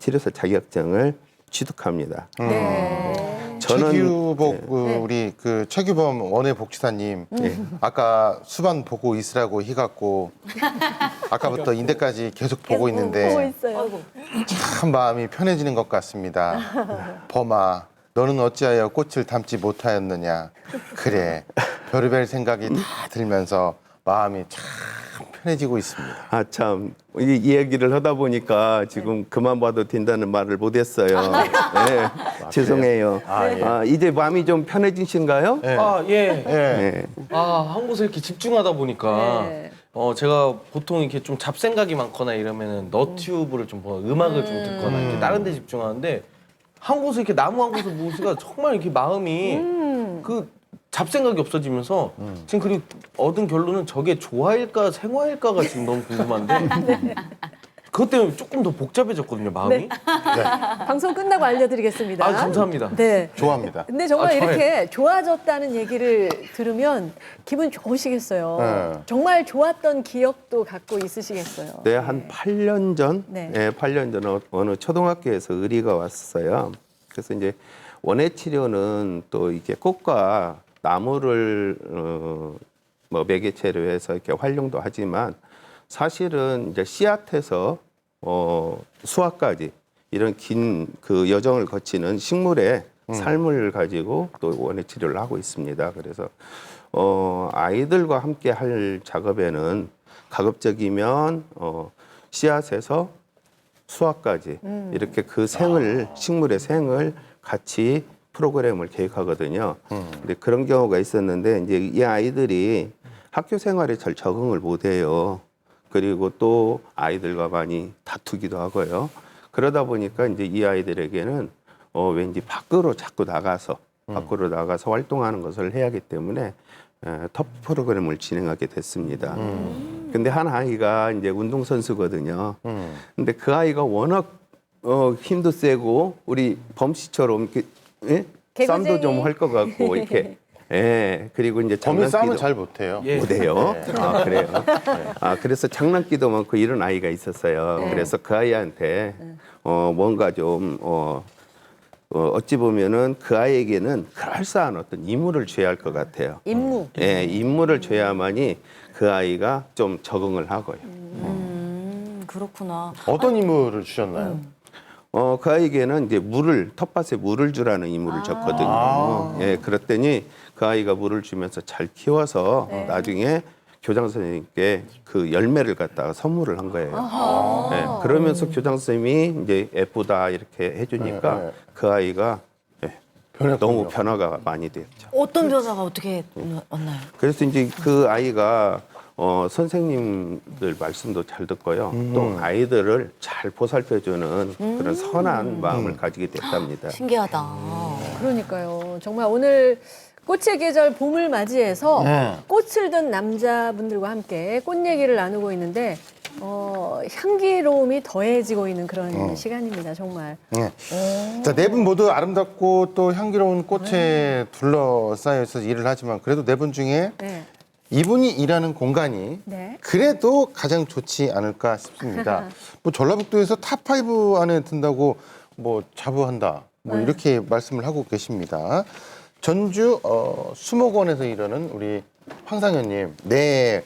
F: 치료사 자격증을 취득합니다.
C: 최규복 우리 그 최규범 원예복지사님 아까 수반 보고 있으라고 해갖고 아까부터 인대까지 계속 보고 있는데 참 마음이 편해지는 것 같습니다. 범아 너는 어찌하여 꽃을 담지 못하였느냐. 그래 별의별 생각이 다 들면서 마음이 참 편해지고 있습니다.
F: 아, 참. 이 얘기를 하다 보니까 지금 그만 봐도 된다는 말을 못했어요. 네, 죄송해요. 이제 마음이 좀 편해지신가요?
C: 네.
E: 예.
F: 네.
E: 한 곳에 이렇게 집중하다 보니까
B: 네.
E: 제가 보통 이렇게 좀 잡생각이 많거나 이러면은 너튜브를 좀 음악을 좀 듣거나 이렇게 다른 데 집중하는데 한 곳에 이렇게 나무 한 곳을 보니까 정말 이렇게 마음이 그 잡생각이 없어지면서 지금 그리고 얻은 결론은 저게 조화일까 생화일까가 지금 너무 궁금한데 그것 때문에 조금 더 복잡해졌거든요, 마음이.
B: 방송 끝나고 알려드리겠습니다.
E: 아, 감사합니다.
B: 네.
C: 좋아합니다.
B: 근데 정말
E: 좋아요.
B: 이렇게 좋아졌다는 얘기를 들으면 기분 좋으시겠어요.
C: 네.
B: 정말 좋았던 기억도 갖고 있으시겠어요.
F: 네, 한 8년 전,
B: 네.
F: 8년 전 어느 초등학교에서 의리가 왔어요. 그래서 이제 원예 치료는 또 이게 꽃과 나무를 뭐 매개체로 해서 이렇게 활용도 하지만 사실은 이제 씨앗에서 수확까지 이런 긴 그 여정을 거치는 식물의 삶을 가지고 또 원예 치료를 하고 있습니다. 그래서 아이들과 함께 할 작업에는 가급적이면 씨앗에서 수확까지 이렇게 그 식물의 생을 같이 프로그램을 계획하거든요. 근데 그런 경우가 있었는데 이제 이 아이들이 학교 생활에 잘 적응을 못해요. 그리고 또 아이들과 많이 다투기도 하고요. 그러다 보니까 이제 이 아이들에게는 왠지 밖으로 자꾸 나가서 활동하는 것을 해야 하기 때문에 터프 프로그램을 진행하게 됐습니다. 근데 한 아이가 이제 운동선수거든요. 근데 그 아이가 워낙 힘도 세고 우리 범씨처럼 이렇게 쌈도 좀 할 것 같고 이렇게 그리고 이제
C: 범이 싸움은
F: 장난기도
C: 잘 못해요.
F: 못해요. 아 그래요. 그래서 장난기도 많고 이런 아이가 있었어요. 그래서 그 아이한테 뭔가 좀 어찌 보면은 그 아이에게는 그럴싸한 어떤 임무를 줘야 할 것 같아요.
B: 임무.
F: 임무를 줘야만이 그 아이가 좀 적응을 하고요.
D: 그렇구나.
C: 어떤 임무를 주셨나요?
F: 그 아이에게는 이제 텃밭에 물을 주라는 임무를 줬거든요. 그랬더니 그 아이가 물을 주면서 잘 키워서 나중에 교장 선생님께 그 열매를 갖다가 선물을 한 거예요. 그러면서 교장 선생님이 이제 예쁘다 이렇게 해주니까 그 아이가 너무 변화가 많이 됐죠.
D: 어떤 변화가 어떻게 왔나요?
F: 그래서 이제 그 아이가 선생님들 말씀도 잘 듣고요. 또 아이들을 잘 보살펴주는 그런 선한 마음을 가지게 됐답니다.
D: 신기하다.
B: 그러니까요. 정말 오늘 꽃의 계절 봄을 맞이해서 꽃을 든 남자분들과 함께 꽃 얘기를 나누고 있는데 향기로움이 더해지고 있는 그런 시간입니다. 정말.
C: 자, 네 분 모두 아름답고 또 향기로운 꽃에 둘러싸여 있어서 일을 하지만 그래도 네 분 중에
B: 네.
C: 이분이 일하는 공간이
B: 네.
C: 그래도 가장 좋지 않을까 싶습니다. 뭐 전라북도에서 탑5 안에 든다고 뭐 자부한다. 뭐 이렇게 말씀을 하고 계십니다. 전주 수목원에서 일하는 우리 황상현님. 네.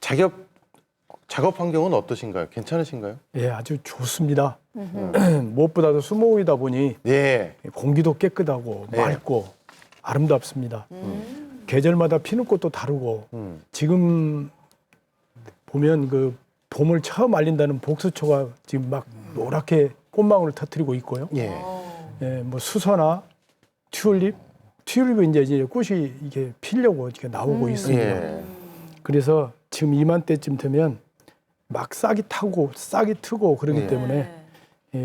C: 작업 환경은 어떠신가요? 괜찮으신가요?
J: 예, 아주 좋습니다. 무엇보다도 수목이다 보니
C: 네.
J: 공기도 깨끗하고 맑고 아름답습니다. 계절마다 피는 꽃도 다르고 지금 보면 그 봄을 처음 알린다는 복수초가 지금 막 노랗게 꽃망울을 터뜨리고 있고요.
C: 예.
J: 예, 뭐 수서나 튤립은 이제 꽃이 이게 피려고 이렇게 나오고 있습니다.
C: 예.
J: 그래서 지금 이맘때쯤 되면 막 싹이 트고 그러기 때문에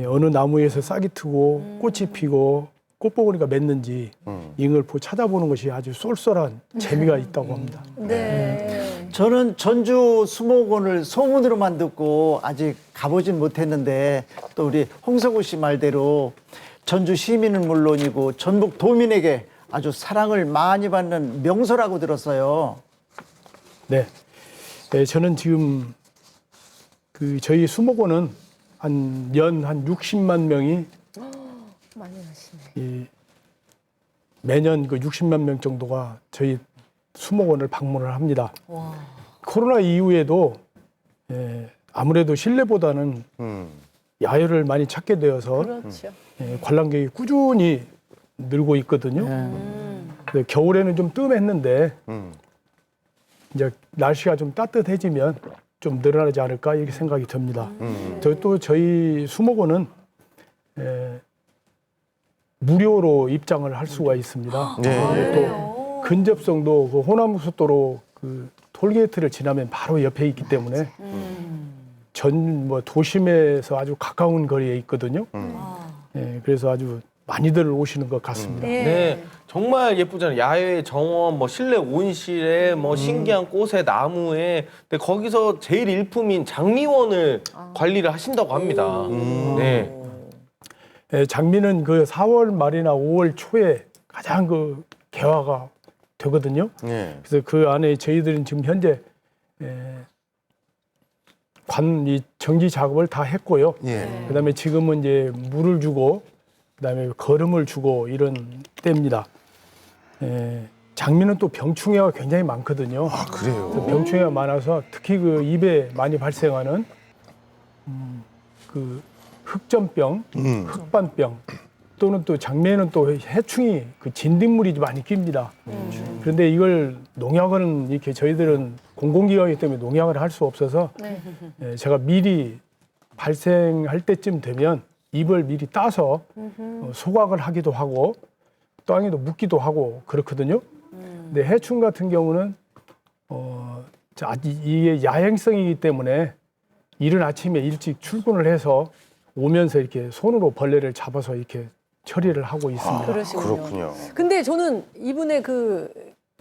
J: 어느 나무에서 싹이 트고 꽃이 피고 꽃봉오리가 맺는지 이걸 찾아보는 것이 아주 쏠쏠한 재미가 있다고 합니다.
B: 네.
A: 저는 전주 수목원을 소문으로만 듣고 아직 가보진 못했는데 또 우리 홍석우 씨 말대로 전주 시민은 물론이고 전북 도민에게 아주 사랑을 많이 받는 명소라고 들었어요.
J: 네. 저는 지금 저희 수목원은 연 60만 명이
B: 많이 하시네.
J: 매년 60만 명 정도가 저희 수목원을 방문을 합니다. 코로나 이후에도 아무래도 실내보다는 야외를 많이 찾게 되어서
B: 그렇죠.
J: 관람객이 꾸준히 늘고 있거든요. 근데 겨울에는 좀 뜸했는데 이제 날씨가 좀 따뜻해지면 좀 늘어나지 않을까 이렇게 생각이 듭니다. 저희 수목원은 무료로 입장을 할 수가 있습니다. 또 근접성도 그 호남고속도로 그 톨게이트를 지나면 바로 옆에 있기 때문에 도심에서 아주 가까운 거리에 있거든요. 그래서 아주 많이들 오시는 것 같습니다.
E: 네, 정말 예쁘잖아요. 야외 정원, 뭐 실내 온실에, 뭐 신기한 꽃에, 나무에. 근데 거기서 제일 일품인 장미원을 관리를 하신다고 합니다. 네.
J: 장미는 그 4월 말이나 5월 초에 가장 개화가 되거든요.
C: 네.
J: 그래서 그 안에 저희들은 지금 현재 이 정지 작업을 다 했고요.
C: 예.
J: 그다음에 지금은 이제 물을 주고 그다음에 거름을 주고 이런 때입니다. 장미는 또 병충해가 굉장히 많거든요.
C: 아, 그래요?
J: 병충해가 많아서 특히 그 입에 많이 발생하는 그 흑점병, 흑반병 또는 또 장미에는 또 해충이 그 진딧물이 많이 낍니다. 그런데 이걸 농약은 이렇게 저희들은 공공기관이기 때문에 농약을 할 수 없어서 제가 미리 발생할 때쯤 되면 잎을 미리 따서 소각을 하기도 하고 땅에도 묻기도 하고 그렇거든요. 근데 해충 같은 경우는 이게 야행성이기 때문에 이른 아침에 일찍 출근을 해서 오면서 이렇게 손으로 벌레를 잡아서 이렇게 처리를 하고 있습니다.
B: 그러시군요.
C: 그렇군요.
B: 근데 저는 이분의 그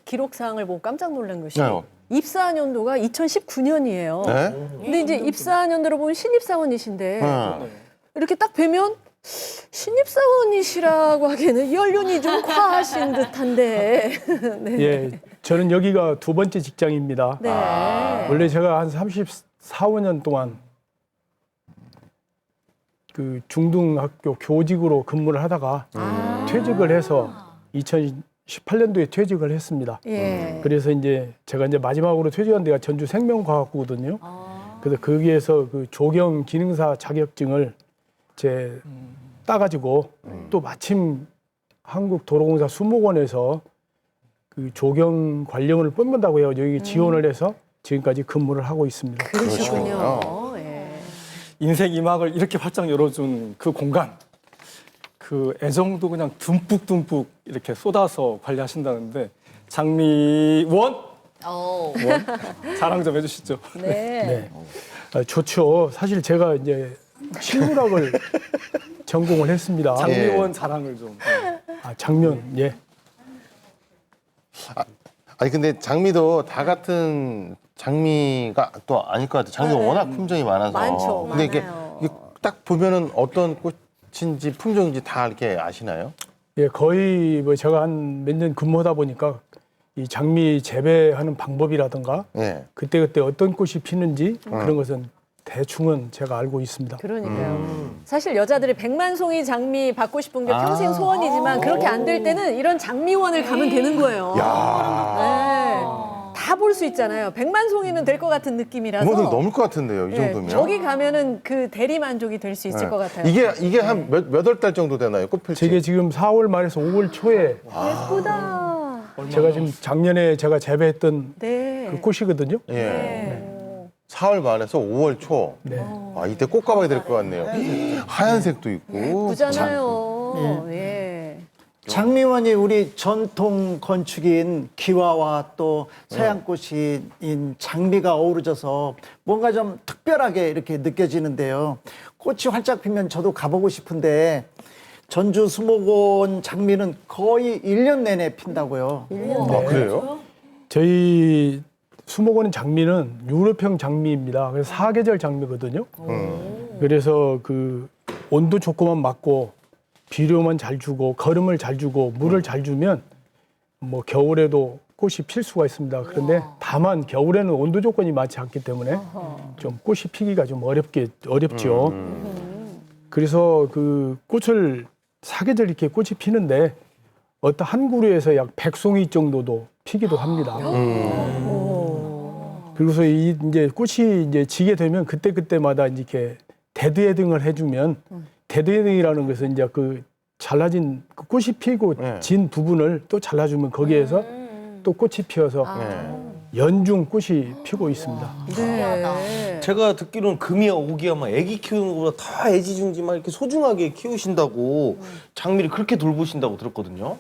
B: 기록사항을 보고 깜짝 놀란 것이
C: 네.
B: 입사 연도가 2019년이에요.
C: 네?
B: 근데 이제 입사 연도로 보면 신입사원이신데
C: 네.
B: 이렇게 딱 뵈면 신입사원이시라고 하기에는 연륜이 좀 과하신 듯한데. 네.
J: 예, 저는 여기가 두 번째 직장입니다.
B: 네.
J: 원래 제가 한 34, 5년 동안 그 중등학교 교직으로 근무를 하다가 퇴직을 해서 2018년도에 퇴직을 했습니다.
B: 예.
J: 그래서 이제 제가 이제 마지막으로 퇴직한 데가 전주 생명과학고거든요. 그래서 거기에서 그 조경 기능사 자격증을 제 따가지고 또 마침 한국도로공사 수목원에서 그 조경 관련을 뽑는다고 해요. 여기 지원을 해서 지금까지 근무를 하고 있습니다.
B: 그러시군요. 예.
H: 인생 이막을 이렇게 활짝 열어준 그 공간, 그 애정도 그냥 듬뿍듬뿍 이렇게 쏟아서 관리하신다는데 장미원 자랑 좀 해주시죠.
B: 네.
J: 네. 좋죠. 사실 제가 이제 식물학을 전공을 했습니다.
H: 장미원 자랑을 좀.
J: 장면, 예.
C: 아니 근데 장미도 다 같은 장미가 또 아닐 것 같아요. 장미가 워낙 품종이 많아서.
B: 많죠.
C: 근데
B: 많아요.
C: 이게 딱 보면은 어떤 꽃인지 품종인지 다 이렇게 아시나요?
J: 예, 거의 뭐 제가 한 몇 년 근무하다 보니까 이 장미 재배하는 방법이라든가
C: 예.
J: 그때그때 어떤 꽃이 피는지 그런 것은 대충은 제가 알고 있습니다.
B: 그러니까요. 사실 여자들이 백만송이 장미 받고 싶은 게 평생 소원이지만 그렇게 안 될 때는 이런 장미원을 가면 되는 거예요. 네. 다 볼 수 있잖아요. 백만송이는 될 것 같은 느낌이라서.
C: 뭐든 넘을 것 같은데요, 이
B: 예,
C: 정도면.
B: 저기 가면은 그 대리 만족이 될 수 있을
C: 네.
B: 것 같아요.
C: 이게 한 몇 월 달 정도 되나요? 꽃필 때?
J: 제게 지금 4월 말에서 5월 초에
B: 예쁘다.
J: 제가 지금 작년에 제가 재배했던
B: 네.
J: 그 꽃이거든요.
C: 예.
B: 네.
C: 4월 말에서 5월 초.
J: 네.
C: 아, 이때 꼭 가봐야 될 것 같네요. 하얀색도 있고.
B: 예쁘잖아요. 예.
A: 장미원이 우리 전통 건축인 기와와 또 서양꽃인 장미가 어우러져서 뭔가 좀 특별하게 이렇게 느껴지는데요. 꽃이 활짝 피면 저도 가보고 싶은데 전주 수목원 장미는 거의 1년 내내 핀다고요.
C: 아, 그래요?
J: 저희 수목원 장미는 유럽형 장미입니다. 그래서 사계절 장미거든요. 그래서 그 온도 조건만 맞고 비료만 잘 주고 거름을 잘 주고 물을 잘 주면 뭐 겨울에도 꽃이 필 수가 있습니다. 그런데 다만 겨울에는 온도 조건이 맞지 않기 때문에 좀 꽃이 피기가 좀 어렵죠. 그래서 그 꽃을 사계절 이렇게 꽃이 피는데 어떤 한 그루에서 약 100송이 정도도 피기도 합니다. 그래서 이제 꽃이 이제 지게 되면 그때마다 이렇게 데드헤딩을 해주면 데드헤딩이라는 것은 이제 그 잘라진 그 꽃이 피고
C: 네.
J: 진 부분을 또 잘라주면 거기에서 또 꽃이 피어서 연중 꽃이 피고 있습니다.
B: 네.
E: 제가 듣기로는 금이야 오기야 막 애기 키우는 것보다 더 애지중지만 이렇게 소중하게 키우신다고 장미를 그렇게 돌보신다고 들었거든요.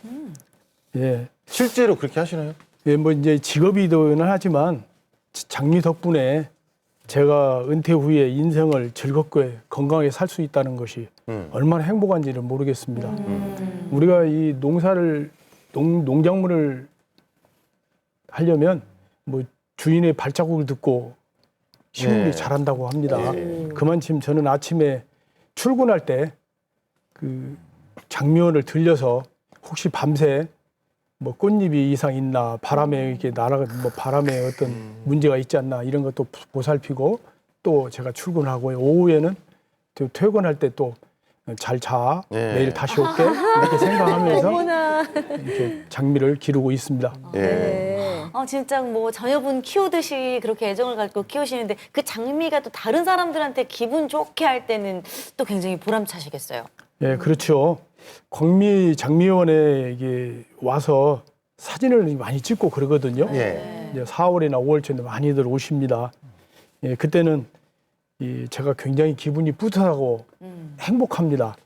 J: 예,
C: 실제로 그렇게 하시나요?
J: 예, 뭐 이제 직업이기는 하지만 장미 덕분에 제가 은퇴 후에 인생을 즐겁게 건강하게 살 수 있다는 것이 얼마나 행복한지를 모르겠습니다. 우리가 이 농작물을 하려면 뭐 주인의 발자국을 듣고 식물이
C: 네.
J: 자란다고 합니다. 그만큼 저는 아침에 출근할 때 그 장미원을 들려서 혹시 밤새 뭐 꽃잎이 이상 있나 바람에 이렇게 날아가 뭐 바람에 어떤 문제가 있지 않나 이런 것도 보살피고 또 제가 출근하고 오후에는 또 퇴근할 때 또 잘 자
C: 네.
J: 내일 다시 올게 이렇게 생각하면서
B: 어머나.
J: 이렇게 장미를 기르고 있습니다.
C: 예.
B: 네.
D: 진짜 뭐 자녀분 키우듯이 그렇게 애정을 갖고 키우시는데 그 장미가 또 다른 사람들한테 기분 좋게 할 때는 또 굉장히 보람차시겠어요.
J: 예, 그렇죠. 광미 장미원에 이게 와서 사진을 많이 찍고 그러거든요.
C: 예.
J: 이제 4월이나 5월쯤에 많이들 오십니다. 예, 그때는 제가 굉장히 기분이 뿌듯하고 행복합니다.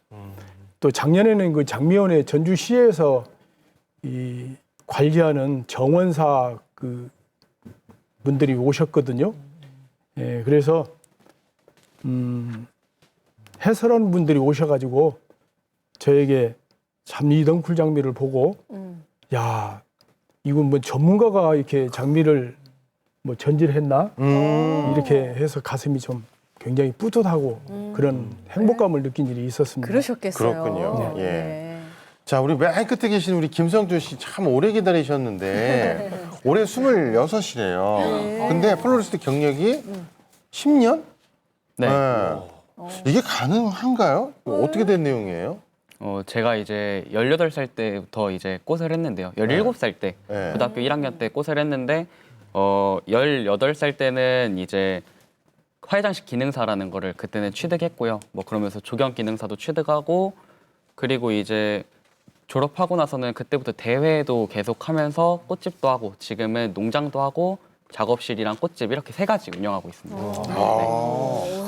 J: 또 작년에는 그 장미원에 전주시에서 이 관리하는 정원사 그 분들이 오셨거든요. 예, 그래서 해설하는 분들이 오셔가지고 저에게 참 이 덩쿨 장미를 보고 야 이건 뭐 전문가가 이렇게 장미를 뭐 전질했나 이렇게 해서 가슴이 좀 굉장히 뿌듯하고 그런 행복감을 느낀 일이 있었습니다.
B: 그러셨겠어요.
C: 그렇군요. 예.
B: 네.
C: 자, 우리 맨 끝에 계신 우리 김성준 씨 참 오래 기다리셨는데 올해 26이래요. 근데 플로리스트 경력이 10년?
I: 네.
C: 이게 가능한가요? 어떻게 된 내용이에요?
I: 제가 이제 18살 때부터 이제 꽃을 했는데요. 17살 때
C: 네.
I: 고등학교 1학년 때 꽃을 했는데 18살 때는 이제 화훼장식 기능사라는 거를 그때는 취득했고요. 뭐 그러면서 조경 기능사도 취득하고 그리고 이제 졸업하고 나서는 그때부터 대회도 계속하면서 꽃집도 하고 지금은 농장도 하고 작업실이랑 꽃집 이렇게 3가지 운영하고 있습니다. 네.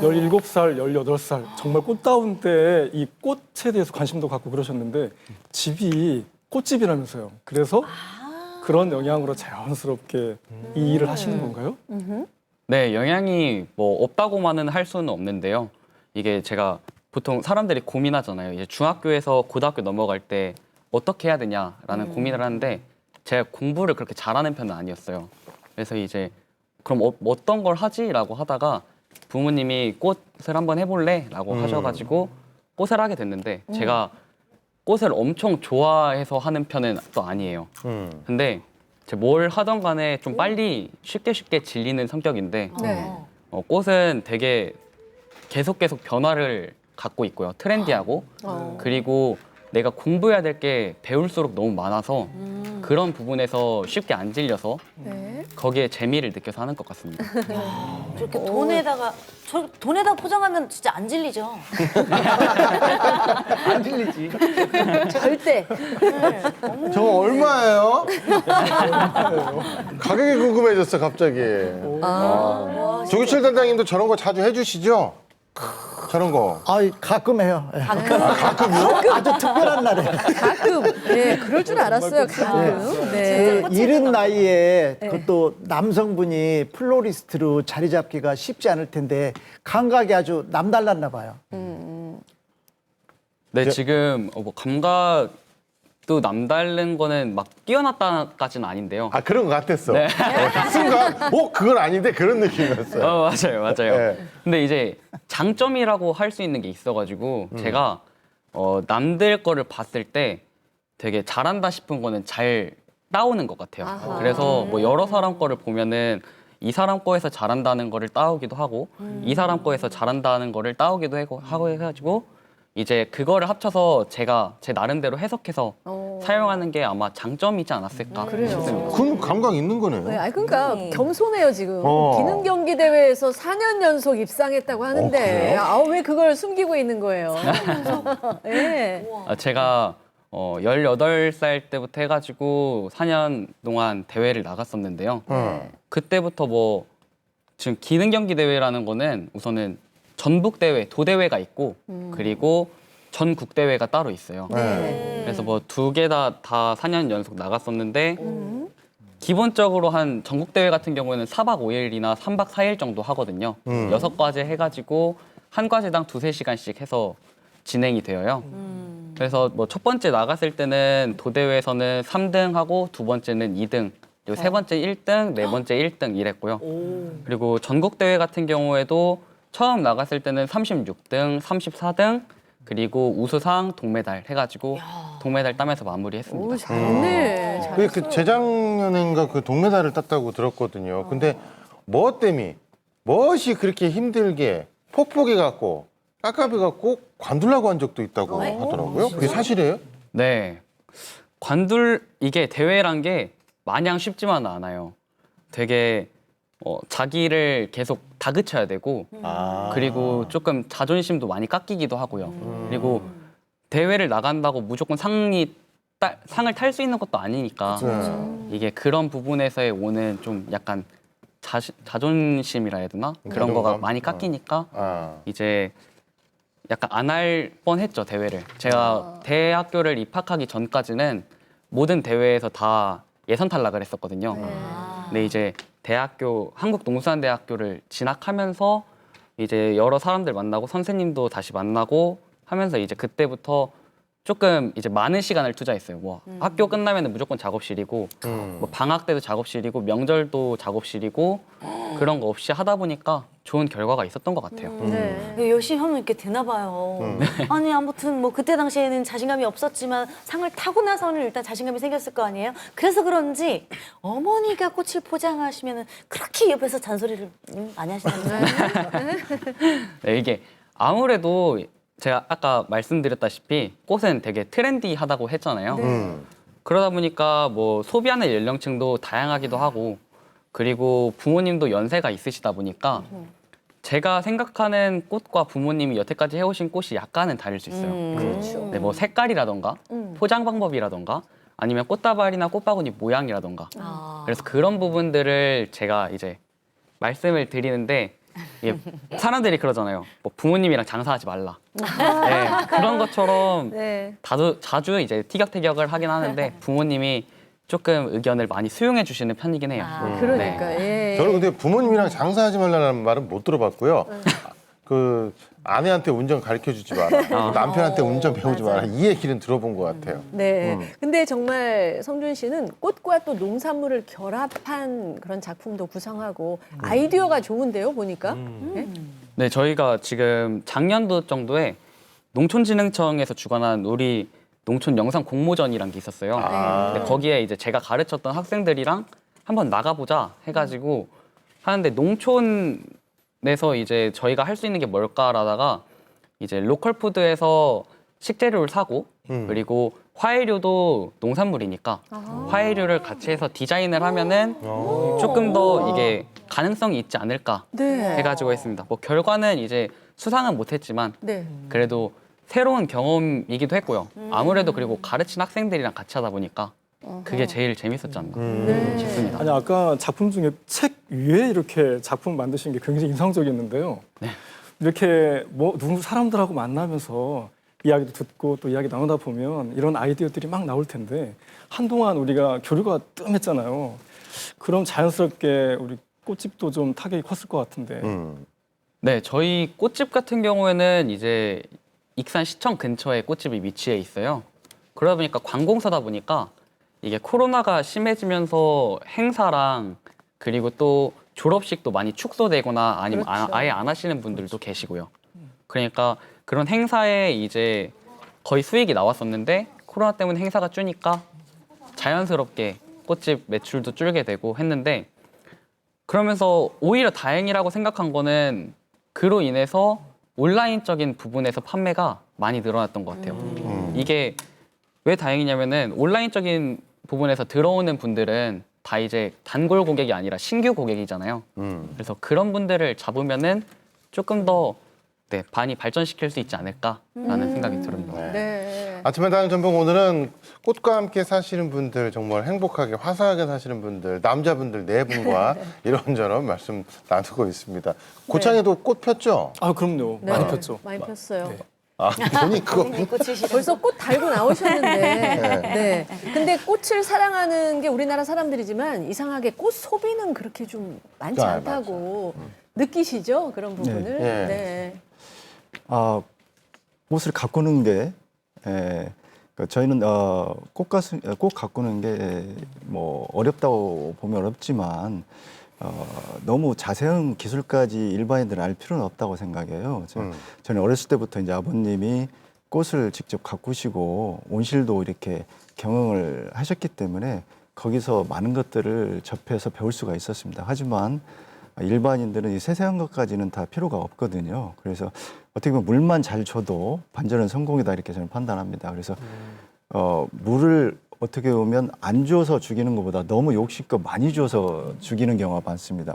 H: 17살, 18살 정말 꽃다운 때에 이 꽃에 대해서 관심도 갖고 그러셨는데 집이 꽃집이라면서요. 그래서 그런 영향으로 자연스럽게 이 일을 하시는 건가요?
I: 네, 영향이 뭐 없다고만은 할 수는 없는데요. 이게 제가 보통 사람들이 고민하잖아요. 이제 중학교에서 고등학교 넘어갈 때 어떻게 해야 되냐라는 고민을 하는데 제가 공부를 그렇게 잘하는 편은 아니었어요. 그래서 이제 그럼 어떤 걸 하지라고 하다가 부모님이 꽃을 한번 해볼래? 라고 하셔가지고 꽃을 하게 됐는데 제가 꽃을 엄청 좋아해서 하는 편은 또 아니에요. 근데 뭘 하던 간에 좀 빨리 쉽게 질리는 성격인데
B: 네.
I: 꽃은 되게 계속 변화를 갖고 있고요. 트렌디하고 그리고 내가 공부해야 될 게 배울수록 너무 많아서 그런 부분에서 쉽게 안 질려서
B: 네.
I: 거기에 재미를 느껴서 하는 것 같습니다.
D: 저렇게 돈에다 포장하면 진짜 안 질리죠.
A: 안 질리지.
B: 절대.
C: 저거 얼마예요? 가격이 궁금해졌어 갑자기. 조기철 단장님도 저런 거 자주 해주시죠? 저런 거.
A: 가끔 해요. 예.
C: 가끔요?
A: 아주 특별한 날에.
B: 가끔. 네, 그럴 줄 알았어요. 가끔. 네.
A: 그 이른 나이에 그것도 남성분이 플로리스트로 자리 잡기가 쉽지 않을 텐데 감각이 아주 남달랐나 봐요.
I: 네, 지금 뭐 감각도 남다른 거는 막 뛰어났다까지는 아닌데요.
C: 아 그런 거 같았어.
I: 네.
C: 순간 그건 아닌데 그런 느낌이었어요.
I: 맞아요.
C: 네.
I: 근데 이제 장점이라고 할 수 있는 게 있어가지고 제가 남들 거를 봤을 때 되게 잘한다 싶은 거는 잘 따오는 것 같아요.
B: 아하.
I: 그래서 뭐 여러 사람 거를 보면은 이 사람 거에서 잘한다는 거를 따오기도 하고 이 사람 거에서 잘한다는 거를 따오기도 하고 해가지고 이제 그거를 합쳐서 제가 제 나름대로 해석해서 사용하는 게 아마 장점이지 않았을까 싶습니다.
C: 그건 감각 있는 거네요.
B: 네, 아니 그러니까 겸손해요 지금.
C: 어.
B: 기능 경기 대회에서 4년 연속 입상했다고 하는데
C: 그래요?
B: 왜 그걸 숨기고 있는 거예요? 네.
I: 제가 18살 때부터 해가지고 4년 동안 대회를 나갔었는데요. 그때부터 뭐 지금 기능 경기 대회라는 거는 우선은 전북 대회, 도대회가 있고 그리고 전국 대회가 따로 있어요. 그래서 뭐 2개 다 4년 연속 나갔었는데 기본적으로 한 전국 대회 같은 경우에는 4박 5일이나 3박 4일 정도 하거든요. 6과제 해가지고 한 과제당 2-3시간씩 해서 진행이 되어요. 그래서 뭐 첫 번째 나갔을 때는 도대회에서는 3등 하고 두 번째는 2등 그리고 세 번째 1등, 네 번째 1등 이랬고요. 그리고 전국 대회 같은 경우에도 처음 나갔을 때는 36등, 34등 그리고 우수상, 동메달 해가지고 동메달 따면서 마무리했습니다.
B: 오, 잘했네.
C: 그 재작년인가 그 동메달을 땄다고 들었거든요. 근데 멋이 그렇게 힘들게 폭포기 갖고 깝깝이 갖고 관둘라고 한 적도 있다고 하더라고요. 그게 사실이에요?
I: 네. 이게 대회란 게 마냥 쉽지만은 않아요. 되게 자기를 계속 다그쳐야 되고 그리고 조금 자존심도 많이 깎이기도 하고요. 그리고 대회를 나간다고 무조건 상을 탈 수 있는 것도 아니니까 이게 그런 부분에서의 오는 좀 약간 자존심이라 해야 되나? 그런 거가 많이 깎이니까 이제 약간 안 할 뻔했죠, 대회를. 제가 대학교를 입학하기 전까지는 모든 대회에서 다 예선 탈락을 했었거든요. 근데 이제 한국농수산대학교를 진학하면서 이제 여러 사람들 만나고 선생님도 다시 만나고 하면서 이제 그때부터 조금 이제 많은 시간을 투자했어요. 뭐 학교 끝나면 무조건 작업실이고 뭐 방학 때도 작업실이고 명절도 작업실이고 그런 거 없이 하다 보니까 좋은 결과가 있었던 것 같아요.
B: 네.
D: 열심히 하면 이렇게 되나 봐요. 아니 아무튼 뭐 그때 당시에는 자신감이 없었지만 상을 타고 나서는 일단 자신감이 생겼을 거 아니에요. 그래서 그런지 어머니가 꽃을 포장하시면 그렇게 옆에서 잔소리를 많이 하시나요?
I: 네, 이게 아무래도 제가 아까 말씀드렸다시피 꽃은 되게 트렌디하다고 했잖아요. 그러다 보니까 뭐 소비하는 연령층도 다양하기도 하고 그리고 부모님도 연세가 있으시다 보니까 제가 생각하는 꽃과 부모님이 여태까지 해오신 꽃이 약간은 다를 수 있어요.
B: 그렇죠.
I: 네, 뭐 색깔이라던가 포장 방법이라던가 아니면 꽃다발이나 꽃바구니 모양이라던가 그래서 그런 부분들을 제가 이제 말씀을 드리는데 이게 사람들이 그러잖아요. 뭐 부모님이랑 장사하지 말라. 네, 그런 것처럼
B: 네.
I: 자주 이제 티격태격을 하긴 하는데 부모님이 조금 의견을 많이 수용해 주시는 편이긴 해요.
B: 그러니까
I: 네.
B: 예.
C: 저는 근데 부모님이랑 장사하지 말라는 말은 못 들어봤고요. 그 아내한테 운전 가르쳐 주지 마라. 남편한테 운전 배우지 마라. 이 얘기는 들어본 것 같아요.
B: 네. 근데 정말 성준 씨는 꽃과 또 농산물을 결합한 그런 작품도 구성하고 아이디어가 좋은데요, 보니까. 네?
I: 네, 저희가 지금 작년도 정도에 농촌진흥청에서 주관한 우리 농촌 영상 공모전이란 게 있었어요. 근데 거기에 이제 제가 가르쳤던 학생들이랑 한번 나가보자 해가지고 하는데 농촌에서 이제 저희가 할 수 있는 게 뭘까라다가 이제 로컬 푸드에서 식재료를 사고 그리고 화해료도 농산물이니까 화해료를 같이 해서 디자인을 하면은 조금 더 이게 가능성이 있지 않을까
B: 네.
I: 해가지고 했습니다. 뭐 결과는 이제 수상은 못했지만
B: 네.
I: 그래도 새로운 경험이기도 했고요. 아무래도 그리고 가르친 학생들이랑 같이 하다 보니까 그게 제일 재밌었지 않나 싶습니다.
H: 아니 아까 작품 중에 책 위에 이렇게 작품 만드신 게 굉장히 인상적이었는데요. 이렇게 뭐 누구 사람들하고 만나면서 이야기도 듣고 또 이야기 나누다 보면 이런 아이디어들이 막 나올 텐데 한동안 우리가 교류가 뜸했잖아요. 그럼 자연스럽게 우리 꽃집도 좀 타격이 컸을 것 같은데.
I: 네, 저희 꽃집 같은 경우에는 이제 익산 시청 근처에 꽃집이 위치해 있어요. 그러다 보니까 관공서다 보니까 이게 코로나가 심해지면서 행사랑 그리고 또 졸업식도 많이 축소되거나 아니면 아예 안 하시는 분들도 계시고요. 그러니까 그런 행사에 이제 거의 수익이 나왔었는데 코로나 때문에 행사가 줄니까 자연스럽게 꽃집 매출도 줄게 되고 했는데 그러면서 오히려 다행이라고 생각한 거는 그로 인해서 온라인적인 부분에서 판매가 많이 늘어났던 것 같아요. 이게 왜 다행이냐면은 온라인적인 부분에서 들어오는 분들은 다 이제 단골 고객이 아니라 신규 고객이잖아요. 그래서 그런 분들을 잡으면은 조금 더 네, 많이 발전시킬 수 있지 않을까라는 생각이 듭니다.
B: 네.
C: 아침에 다는 전북 오늘은 꽃과 함께 사시는 분들 정말 행복하게 화사하게 사시는 분들 남자분들 네 분과 이런저런 말씀 나누고 있습니다. 고창에도 꽃 폈죠?
H: 아 그럼요.
B: 네.
H: 많이 폈죠.
B: 많이 폈어요.
C: 아 본인 그거
D: 꽃이 싫어.
B: 벌써 꽃 달고 나오셨는데. 네. 근데 꽃을 사랑하는 게 우리나라 사람들이지만 이상하게 꽃 소비는 그렇게 좀 많지
C: 아,
B: 않다고 느끼시죠? 그런 부분을.
C: 네.
B: 네.
G: 아, 꽃을 가꾸는 게, 그러니까 저희는 꽃 가꾸는 게 뭐 어렵다고 보면 어렵지만 너무 자세한 기술까지 일반인들은 알 필요는 없다고 생각해요. 저는 어렸을 때부터 이제 아버님이 꽃을 직접 가꾸시고 온실도 이렇게 경영을 하셨기 때문에 거기서 많은 것들을 접해서 배울 수가 있었습니다. 하지만 일반인들은 이 세세한 것까지는 다 필요가 없거든요. 그래서 어떻게 보면 물만 잘 줘도 반절은 성공이다 이렇게 저는 판단합니다. 그래서 물을 어떻게 보면 안 줘서 죽이는 것보다 너무 욕심껏 많이 줘서 죽이는 경우가 많습니다.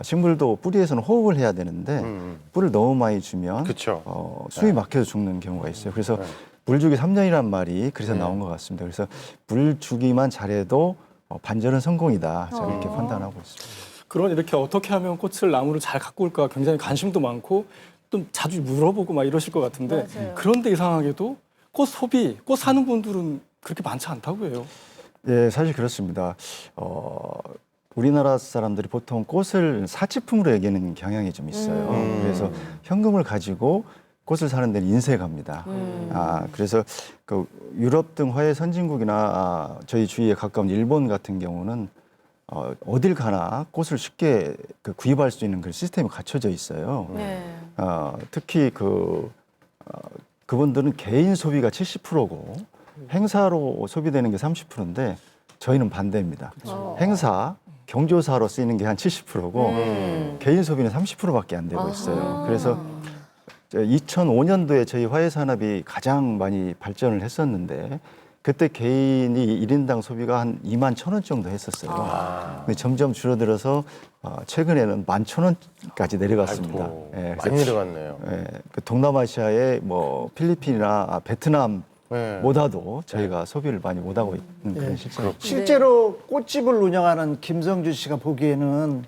G: 식물도 뿌리에서는 호흡을 해야 되는데 뿔을 너무 많이 주면
C: 그쵸.
G: 숨이 막혀서 죽는 경우가 있어요. 그래서 물 주기 3년이란 말이 그래서 나온 것 같습니다. 그래서 물 주기만 잘해도 반절은 성공이다. 저는 이렇게 판단하고 있습니다.
H: 그런 이렇게 어떻게 하면 꽃을 나무를 잘 가꿀까 굉장히 관심도 많고 또 자주 물어보고 막 이러실 것 같은데
B: 맞아요.
H: 그런데 이상하게도 꽃 소비, 꽃 사는 분들은 그렇게 많지 않다고 해요.
G: 예, 사실 그렇습니다. 우리나라 사람들이 보통 꽃을 사치품으로 여기는 경향이 좀 있어요. 그래서 현금을 가지고 꽃을 사는 데는 인쇄갑니다. 그래서 그 유럽 등 화해 선진국이나 저희 주위에 가까운 일본 같은 경우는 어딜 가나 꽃을 쉽게 구입할 수 있는 그 시스템이 갖춰져 있어요.
D: 네.
G: 특히 그분들은 개인 소비가 70%고 행사로 소비되는 게 30%인데 저희는 반대입니다. 행사, 경조사로 쓰이는 게 한 70%고 개인 소비는 30%밖에 안 되고 있어요. 그래서 2005년도에 저희 화해산업이 가장 많이 발전을 했었는데 그때 개인이 1인당 소비가 한 2만 1,000원 정도 했었어요. 근데 점점 줄어들어서 최근에는 11,000원까지 내려갔습니다.
C: 아이고,
G: 예,
C: 많이 내려갔네요.
G: 예, 그 동남아시아의 뭐 필리핀이나 베트남보다도 저희가 소비를 많이 못하고 있는 그런 실정입니다.
A: 실제로 꽃집을 운영하는 김성주 씨가 보기에는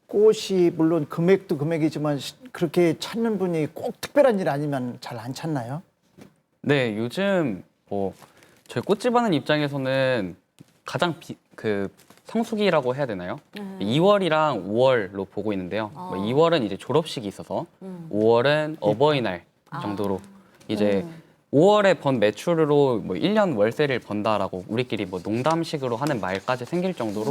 A: 꽃이 물론 금액도 금액이지만 그렇게 찾는 분이 꼭 특별한 일 아니면 잘 안 찾나요?
I: 네, 요즘 뭐 저희 꽃집 하는 입장에서는 가장 성수기라고 해야 되나요? 2월이랑 5월로 보고 있는데요. 뭐 2월은 이제 졸업식이 있어서 5월은 어버이날 정도로 이제 5월에 번 매출으로 뭐 1년 월세를 번다라고 우리끼리 뭐 농담식으로 하는 말까지 생길 정도로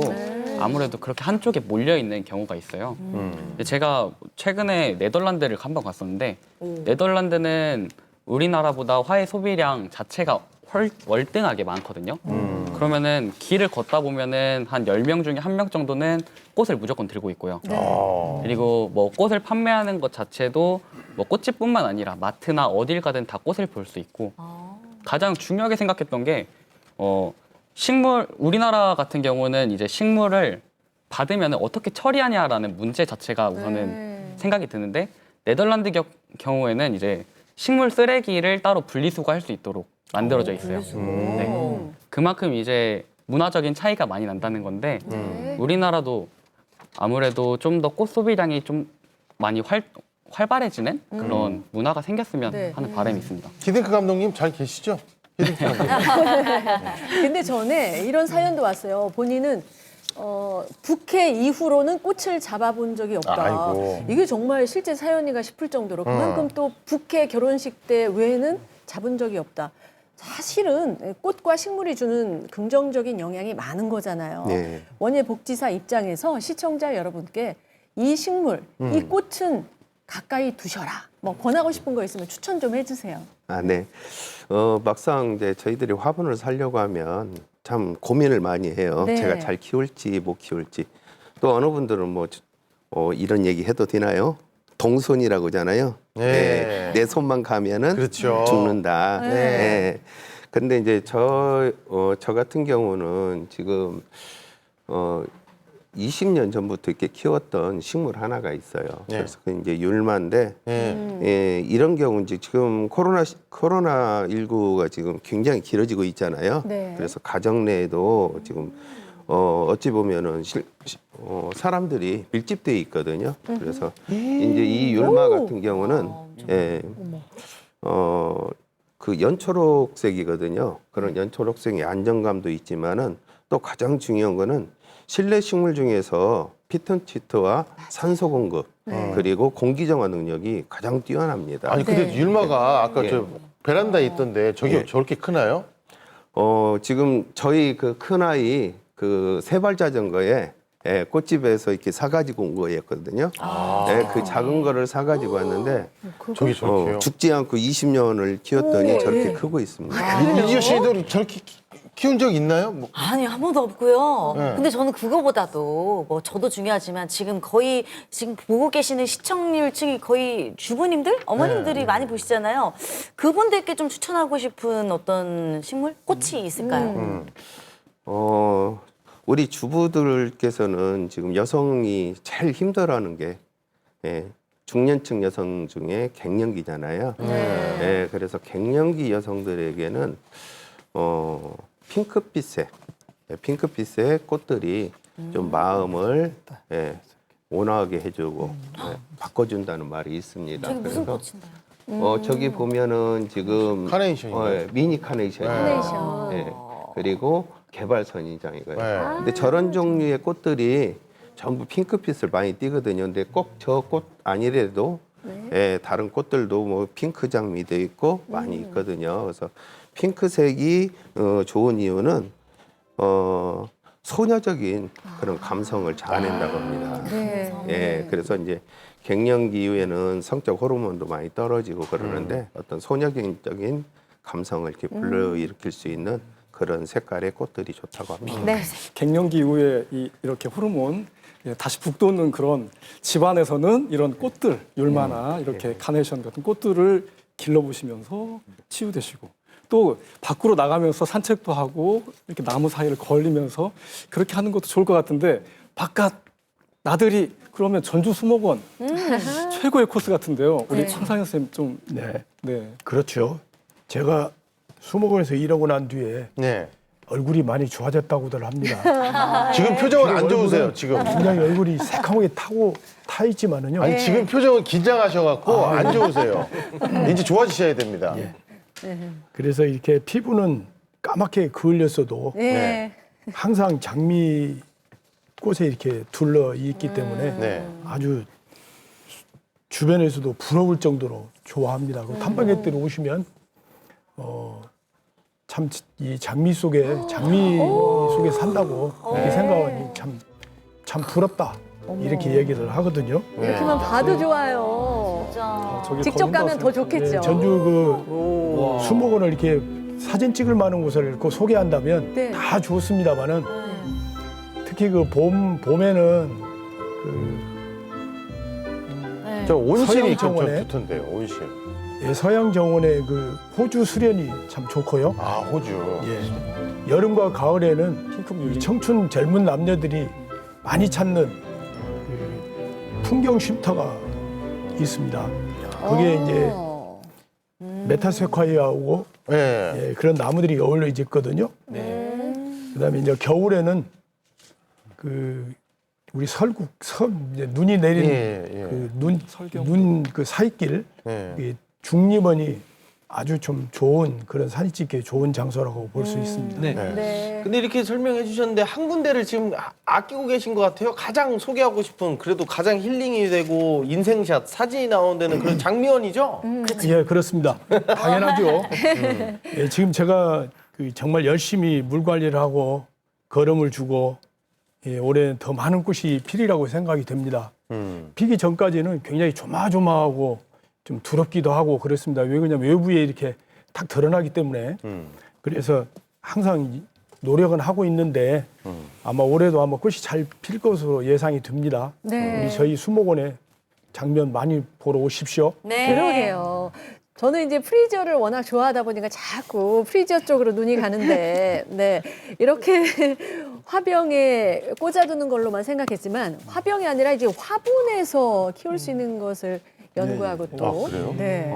I: 아무래도 그렇게 한쪽에 몰려 있는 경우가 있어요. 근데 제가 최근에 네덜란드를 한번 갔었는데 네덜란드는 우리나라보다 화훼 소비량 자체가 월등하게 많거든요. 그러면은 길을 걷다 보면은 한 10명 중에 1명 정도는 꽃을 무조건 들고 있고요. 그리고 뭐 꽃을 판매하는 것 자체도 뭐 꽃집뿐만 아니라 마트나 어딜 가든 다 꽃을 볼 수 있고 가장 중요하게 생각했던 게 식물 우리나라 같은 경우는 이제 식물을 받으면 어떻게 처리하냐라는 문제 자체가 우선은 생각이 드는데 네덜란드 경우에는 이제 식물 쓰레기를 따로 분리수거할 수 있도록 만들어져 있어요. 네. 그만큼 이제 문화적인 차이가 많이 난다는 건데 우리나라도 아무래도 좀 더 꽃 소비량이 좀 많이 활발해지는 그런 문화가 생겼으면 하는 바람이 있습니다.
C: 히딩크 감독님 잘 계시죠? 히딩크 감독님.
B: 근데 전에 이런 사연도 왔어요. 본인은 부캐 이후로는 꽃을 잡아본 적이 없다.
C: 아이고.
B: 이게 정말 실제 사연이가 싶을 정도로 그만큼 또 부캐 결혼식 때 외에는 잡은 적이 없다. 사실은 꽃과 식물이 주는 긍정적인 영향이 많은 거잖아요.
F: 네.
B: 원예 복지사 입장에서 시청자 여러분께 이 식물, 이 꽃은 가까이 두셔라. 뭐 권하고 싶은 거 있으면 추천 좀 해주세요.
F: 네. 막상 이제 저희들이 화분을 사려고 하면 참 고민을 많이 해요.
B: 네.
F: 제가 잘 키울지 못 키울지. 또 어느 분들은 뭐 이런 얘기 해도 되나요? 동손이라고 하잖아요.
C: 네.
F: 내 손만 가면은
C: 그렇죠.
F: 죽는다.
B: 네.
F: 네. 근데 이제 저 같은 경우는 지금 20년 전부터 이렇게 키웠던 식물 하나가 있어요.
C: 네.
F: 그래서 그 이제 율마인데
C: 네.
F: 예, 이런 경우 이제 지금 코로나19가 지금 굉장히 길어지고 있잖아요.
B: 네.
F: 그래서 가정 내에도 지금 어찌 보면은 사람들이 밀집돼 있거든요. 그래서 이제 이 율마 같은 경우는 그 연초록색이거든요. 그런 연초록색의 안정감도 있지만은 또 가장 중요한 거는 실내 식물 중에서 피톤치드와 산소 공급 그리고 공기 정화 능력이 가장 뛰어납니다.
C: 아니 근데
B: 네.
C: 율마가 아까
F: 예.
C: 저 베란다에 있던데 저기
F: 예.
C: 저렇게 크나요?
F: 지금 저희 그 큰아이 그 세발 자전거에 꽃집에서 이렇게 사가지고 온 거였거든요. 그 작은 거를 사가지고 왔는데
C: 저기 저렇게요.
F: 죽지 않고 20년을 키웠더니 저렇게 크고 있습니다.
C: 이지호 씨도 저렇게 키운 적 있나요? 뭐.
D: 아니 한 번도 없고요.
C: 네.
D: 근데 저는 그거보다도 뭐 저도 중요하지만 지금 거의 지금 보고 계시는 시청률층이 거의 주부님들, 어머님들이 많이 보시잖아요. 그분들께 좀 추천하고 싶은 어떤 식물, 꽃이 있을까요?
F: 우리 주부들께서는 지금 여성이 제일 힘들어하는 게 중년층 여성 중에 갱년기잖아요. 그래서 갱년기 여성들에게는 핑크빛의 꽃들이 좀 마음을 온화하게 해주고 바꿔준다는 말이 있습니다.
D: 저기 무슨
F: 그래서
D: 꽃인가요?
F: 저기 보면은 지금
C: 카네이션이요.
F: 미니 카네이션.
B: 카네이션.
F: 그리고 개발선이장이고요.
C: 네.
F: 근데 저런 종류의 꽃들이 전부 핑크빛을 많이 띠거든요. 근데 꼭 저 꽃 아니래도 예, 다른 꽃들도 뭐 핑크 장미도 있고 많이 있거든요. 그래서 핑크색이 좋은 이유는 소녀적인 그런 감성을 자아낸다고 합니다.
B: 네.
F: 예, 그래서 이제 갱년기 이후에는 성적 호르몬도 많이 떨어지고 그러는데 어떤 소녀적인 감성을 이렇게 불러일으킬 수 있는 그런 색깔의 꽃들이 좋다고 합니다.
B: 네.
H: 갱년기 이후에 이렇게 호르몬 다시 북돋는 그런 집안에서는 이런 꽃들, 율마나 이렇게 카네이션 같은 꽃들을 길러보시면서 치유되시고 또 밖으로 나가면서 산책도 하고 이렇게 나무 사이를 걸리면서 그렇게 하는 것도 좋을 것 같은데 바깥 나들이 그러면 전주 수목원 최고의 코스 같은데요. 우리
B: 네.
H: 천상현 선생님 좀
J: 네, 그렇죠. 제가 수목원에서 일하고 난 뒤에
C: 네.
J: 얼굴이 많이 좋아졌다고들 합니다.
C: 지금 표정은 안 좋으세요, 지금.
J: 굉장히 얼굴이 새카맣게 타 있지만은요.
C: 아니, 지금 표정은 긴장하셔갖고 안 좋으세요. 이제 좋아지셔야 됩니다.
J: 그래서 이렇게 피부는 까맣게 그을렸어도
B: 네.
J: 항상 장미 꽃에 이렇게 둘러 있기 때문에
C: 네.
J: 아주 주변에서도 부러울 정도로 좋아합니다. 그 탐방객들이 오시면 참 이 장미 속에 산다고 이렇게 생각하니 참 부럽다 이렇게 얘기를 하거든요.
B: 이렇게만 봐도 좋아요.
H: 저기
B: 직접 가면 더
H: 걸린다
B: 좋겠죠.
J: 네, 전주 그 수목원을 이렇게 사진 찍을 만한 곳을 그 소개한다면
B: 네.
J: 다 좋습니다만은 특히 그 봄에는
C: 저 온실이 좀
J: 서양정원에
C: 좋던데요, 온실.
J: 서양 정원의 그 호주 수련이 참 좋고요.
C: 아, 호주.
J: 예. 여름과 가을에는 이 청춘 젊은 남녀들이 많이 찾는 그 풍경 쉼터가 있습니다. 그게 이제 메타세콰이아하고
C: 네.
J: 예, 그런 나무들이 어울려 있거든요. 그다음에 이제 겨울에는 그 우리 이제 눈이 내리는
C: 예.
J: 눈 그 사이길
C: 네.
J: 이 중림원이 아주 좀 좋은 그런 사진 찍기 좋은 장소라고 볼 수 있습니다.
E: 네.
B: 네.
E: 근데 이렇게 설명해 주셨는데 한 군데를 지금 아끼고 계신 것 같아요. 가장 소개하고 싶은 그래도 가장 힐링이 되고 인생샷 사진이 나오는 데는 그런 장미원이죠.
J: 예, 그렇습니다. 당연하죠. 예, 지금 제가 그 정말 열심히 물 관리를 하고 거름을 주고 예, 올해 더 많은 꽃이 피리라고 생각이 됩니다. 피기 전까지는 굉장히 조마조마하고 좀 두렵기도 하고 그렇습니다. 왜 그러냐면 외부에 이렇게 탁 드러나기 때문에 그래서 항상 노력은 하고 있는데 아마 올해도 아마 꽃이 잘 필 것으로 예상이 듭니다.
B: 네.
J: 우리 저희 수목원에 장면 많이 보러 오십시오.
D: 네.
B: 그러게요. 저는 이제 프리지어를 워낙 좋아하다 보니까 자꾸 프리지어 쪽으로 눈이 가는데, 네. 이렇게 화병에 꽂아두는 걸로만 생각했지만, 화병이 아니라 이제 화분에서 키울 수 있는 것을 연구하고 또.
C: 아, 그래요?
B: 네.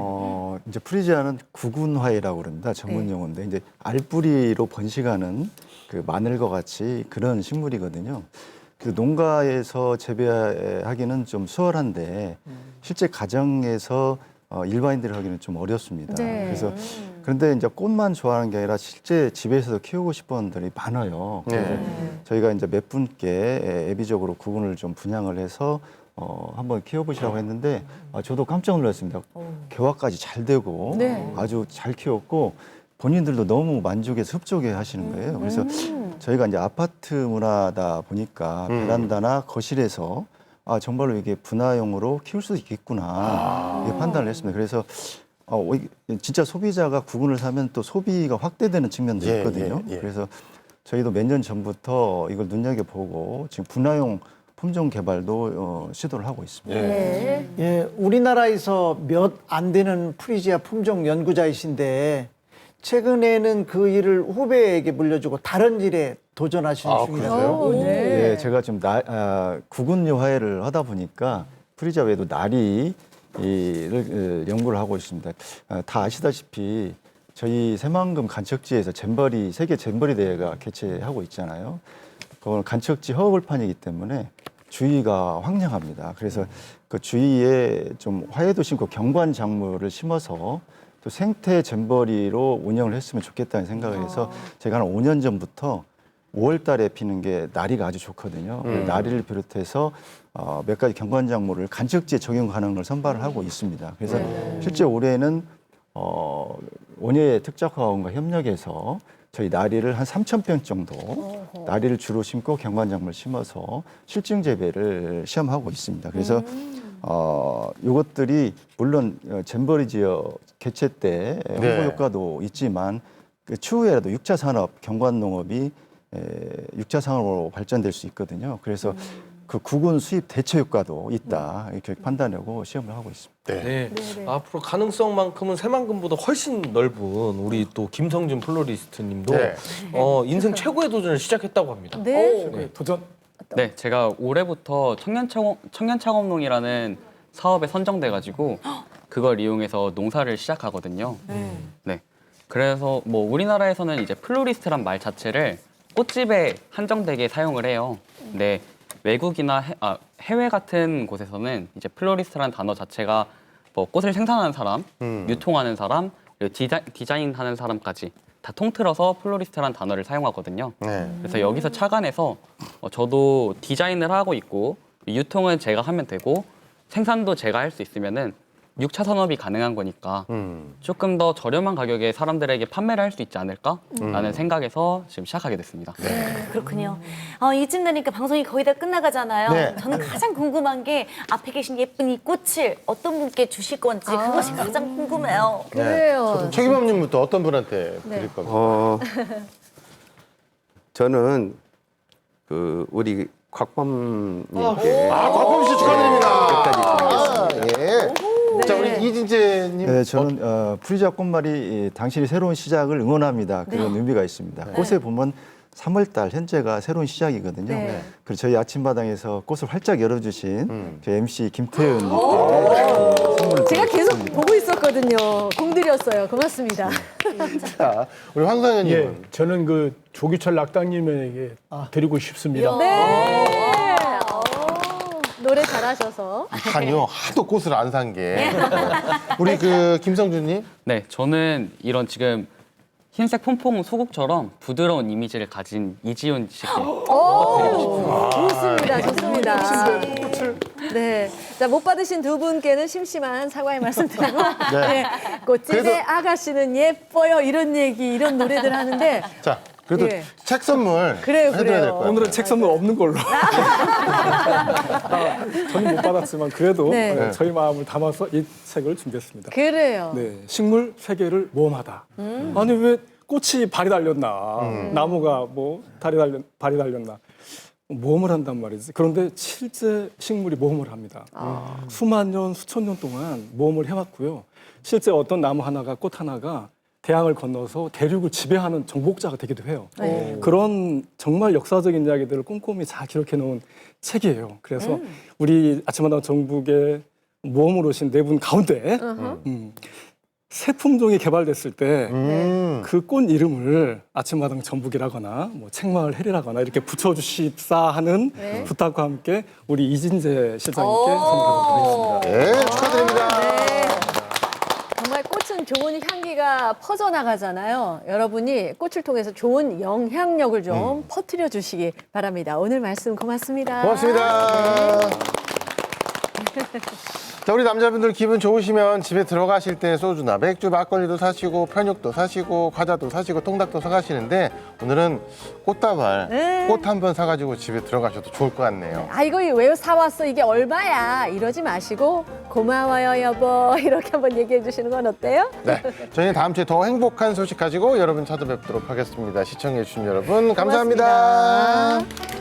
G: 이제 프리지아는 구근화이라고 그럽니다. 전문 용어인데 이제 알뿌리로 번식하는 그 마늘과 같이 그런 식물이거든요. 그 농가에서 재배하기는 좀 수월한데 실제 가정에서 일반인들이 하기는 좀 어렵습니다.
B: 네.
G: 그래서 그런데 이제 꽃만 좋아하는 게 아니라 실제 집에서도 키우고 싶은 분들이 많아요. 그래서 저희가 이제 몇 분께 애비적으로 구근을 좀 분양을 해서 한번 키워보시라고 했는데 저도 깜짝 놀랐습니다. 개화까지 잘 되고
B: 네.
G: 아주 잘 키웠고 본인들도 너무 만족해서 흡족해 하시는 거예요. 그래서 저희가 이제 아파트 문화다 보니까 베란다나 거실에서 정말로 이게 분화용으로 키울 수도 있겠구나 이게 판단을 했습니다. 그래서 진짜 소비자가 구근을 사면 또 소비가 확대되는 측면도
C: 예,
G: 있거든요.
C: 예, 예.
G: 그래서 저희도 몇 년 전부터 이걸 눈여겨보고 지금 분화용 품종 개발도 시도를 하고 있습니다.
B: 네.
A: 예, 우리나라에서 몇 안 되는 프리지아 품종 연구자이신데 최근에는 그 일을 후배에게 물려주고 다른 일에 도전하시는 중이라고요.
C: 그러세요?
B: 네.
G: 예, 제가 지금 구근류 화해를 하다 보니까 프리지아 외에도 나리를 연구를 하고 있습니다. 다 아시다시피 저희 새만금 간척지에서 세계 잼버리 대회가 개최하고 있잖아요. 그건 간척지 허허벌판이기 때문에 주위가 황량합니다. 그래서 그 주위에 좀 화해도 심고 경관 작물을 심어서 또 생태 잼버리로 운영을 했으면 좋겠다는 생각을 해서 제가 한 5년 전부터 5월 달에 피는 게 나리가 아주 좋거든요. 나리를 비롯해서 몇 가지 경관작물을 간척지에 적용 가능한 걸 선발을 하고 있습니다. 그래서 실제 올해는 원예 특작화원과 협력해서 저희 나리를 한 3,000평 정도 나리를 주로 심고 경관작물 심어서 실증 재배를 시험하고 있습니다. 그래서 이것들이 물론 잼버리 지역 개최 때 홍보
C: 네.
G: 효과도 있지만 그 추후에라도 6차 산업 경관 농업이 6차 산업으로 발전될 수 있거든요. 그래서 그 국은 수입 대체 효과도 있다 이렇게 판단하고 시험을 하고 있습니다.
E: 네. 앞으로 가능성만큼은 새만금보다 훨씬 넓은 우리 또 김성준 플로리스트님도
C: 네.
E: 인생 최고의 도전을 시작했다고 합니다.
B: 네.
H: 도전.
I: 네, 제가 올해부터 청년창업농이라는 사업에 선정돼가지고 그걸 이용해서 농사를 시작하거든요. 네. 그래서 뭐 우리나라에서는 이제 플로리스트란 말 자체를 꽃집에 한정되게 사용을 해요. 근데 외국이나 해외 같은 곳에서는 이제 플로리스트란 단어 자체가 뭐 꽃을 생산하는 사람, 유통하는 사람, 그리고 디자인하는 사람까지 다 통틀어서 플로리스트란 단어를 사용하거든요.
C: 네.
I: 그래서 여기서 착안해서 저도 디자인을 하고 있고 유통은 제가 하면 되고 생산도 제가 할 수 있으면은 6차 산업이 가능한 거니까 조금 더 저렴한 가격에 사람들에게 판매를 할 수 있지 않을까라는 생각에서 지금 시작하게 됐습니다.
D: 그렇군요. 이쯤 되니까 방송이 거의 다 끝나가잖아요.
C: 네.
D: 저는 가장 궁금한 게 앞에 계신 예쁜 이 꽃을 어떤 분께 주실 건지 그것이 가장 궁금해요.
B: 그래요.
C: 최기범님부터 어떤 분한테 드릴 겁니까?
F: 저는 그 우리 곽범님께
C: 곽범 씨 축하드립니다.
F: 끝까지 드리겠습니다.
C: 예. 자, 우리 이진재님.
G: 네, 저는 프리지아 꽃말이 당신의 새로운 시작을 응원합니다. 그런 의미가 있습니다. 꽃에 보면 3월달 현재가 새로운 시작이거든요.
B: 네.
G: 그리고 저희 아침마당에서 꽃을 활짝 열어주신 저희 MC 김태은님께 선물을
B: 제가 계속
G: 드리겠습니다.
B: 보고 있었거든요. 공들였어요. 고맙습니다.
C: 자, 우리 황상현님은.
J: 예, 저는 그 조규철 낙당님에게 드리고 싶습니다.
B: 네. 노래 잘하셔서.
C: 아니요, 하도 꽃을 안 산 게. 우리 그 김성준님.
I: 네, 저는 이런 지금 흰색 폼폼 소국처럼 부드러운 이미지를 가진 이지훈 씨께
B: 좋습니다. 좋습니다. 네. 자, 못 받으신 두 분께는 심심한 사과의 말씀드리고, 네. 꽃집의
C: 그래도-
B: 아가씨는 예뻐요. 이런 얘기, 이런 노래들 하는데,
C: 자, 그래도
B: 예.
C: 책 선물
B: 그래요,
C: 해드려야
B: 그래요.
C: 될 거예요.
H: 오늘은 책 선물 없는 걸로. 저는 못 받았지만 그래도
B: 네.
H: 저희 마음을 담아서 이 책을 준비했습니다.
B: 그래요.
H: 네, 식물 세계를 모험하다. 아니 왜 꽃이 발이 달렸나, 나무가 뭐 발이 달렸나. 모험을 한단 말이지. 그런데 실제 식물이 모험을 합니다. 수만 년, 수천 년 동안 모험을 해왔고요. 실제 어떤 나무 하나가, 꽃 하나가 대양을 건너서 대륙을 지배하는 정복자가 되기도 해요. 그런 정말 역사적인 이야기들을 꼼꼼히 잘 기록해 놓은 책이에요. 그래서 우리 아침마당 정북에 모험을 오신 네 분 가운데 새 품종이 개발됐을 때 그 꽃 이름을 아침마당 전북이라거나 뭐 책마을 해리라거나 이렇게 붙여주십사 하는 부탁과 함께 우리 이진재 실장님께 선물하도록 하겠습니다.
C: 네, 축하드립니다.
B: 정말 꽃은 좋은 향기가 퍼져나가잖아요. 여러분이 꽃을 통해서 좋은 영향력을 좀 퍼뜨려 주시기 바랍니다. 오늘 말씀 고맙습니다.
C: 고맙습니다. 자, 우리 남자분들 기분 좋으시면 집에 들어가실 때 소주나 맥주, 막걸리도 사시고 편육도 사시고 과자도 사시고 통닭도 사가시는데 오늘은 꽃다발
B: 네.
C: 꽃 한 번 사가지고 집에 들어가셔도 좋을 것 같네요.
B: 아, 이거 왜 사왔어? 이게 얼마야? 이러지 마시고 고마워요, 여보. 이렇게 한번 얘기해 주시는 건 어때요?
C: 네, 저희는 다음 주에 더 행복한 소식 가지고 여러분 찾아뵙도록 하겠습니다. 시청해 주신 여러분 감사합니다.
B: 고맙습니다.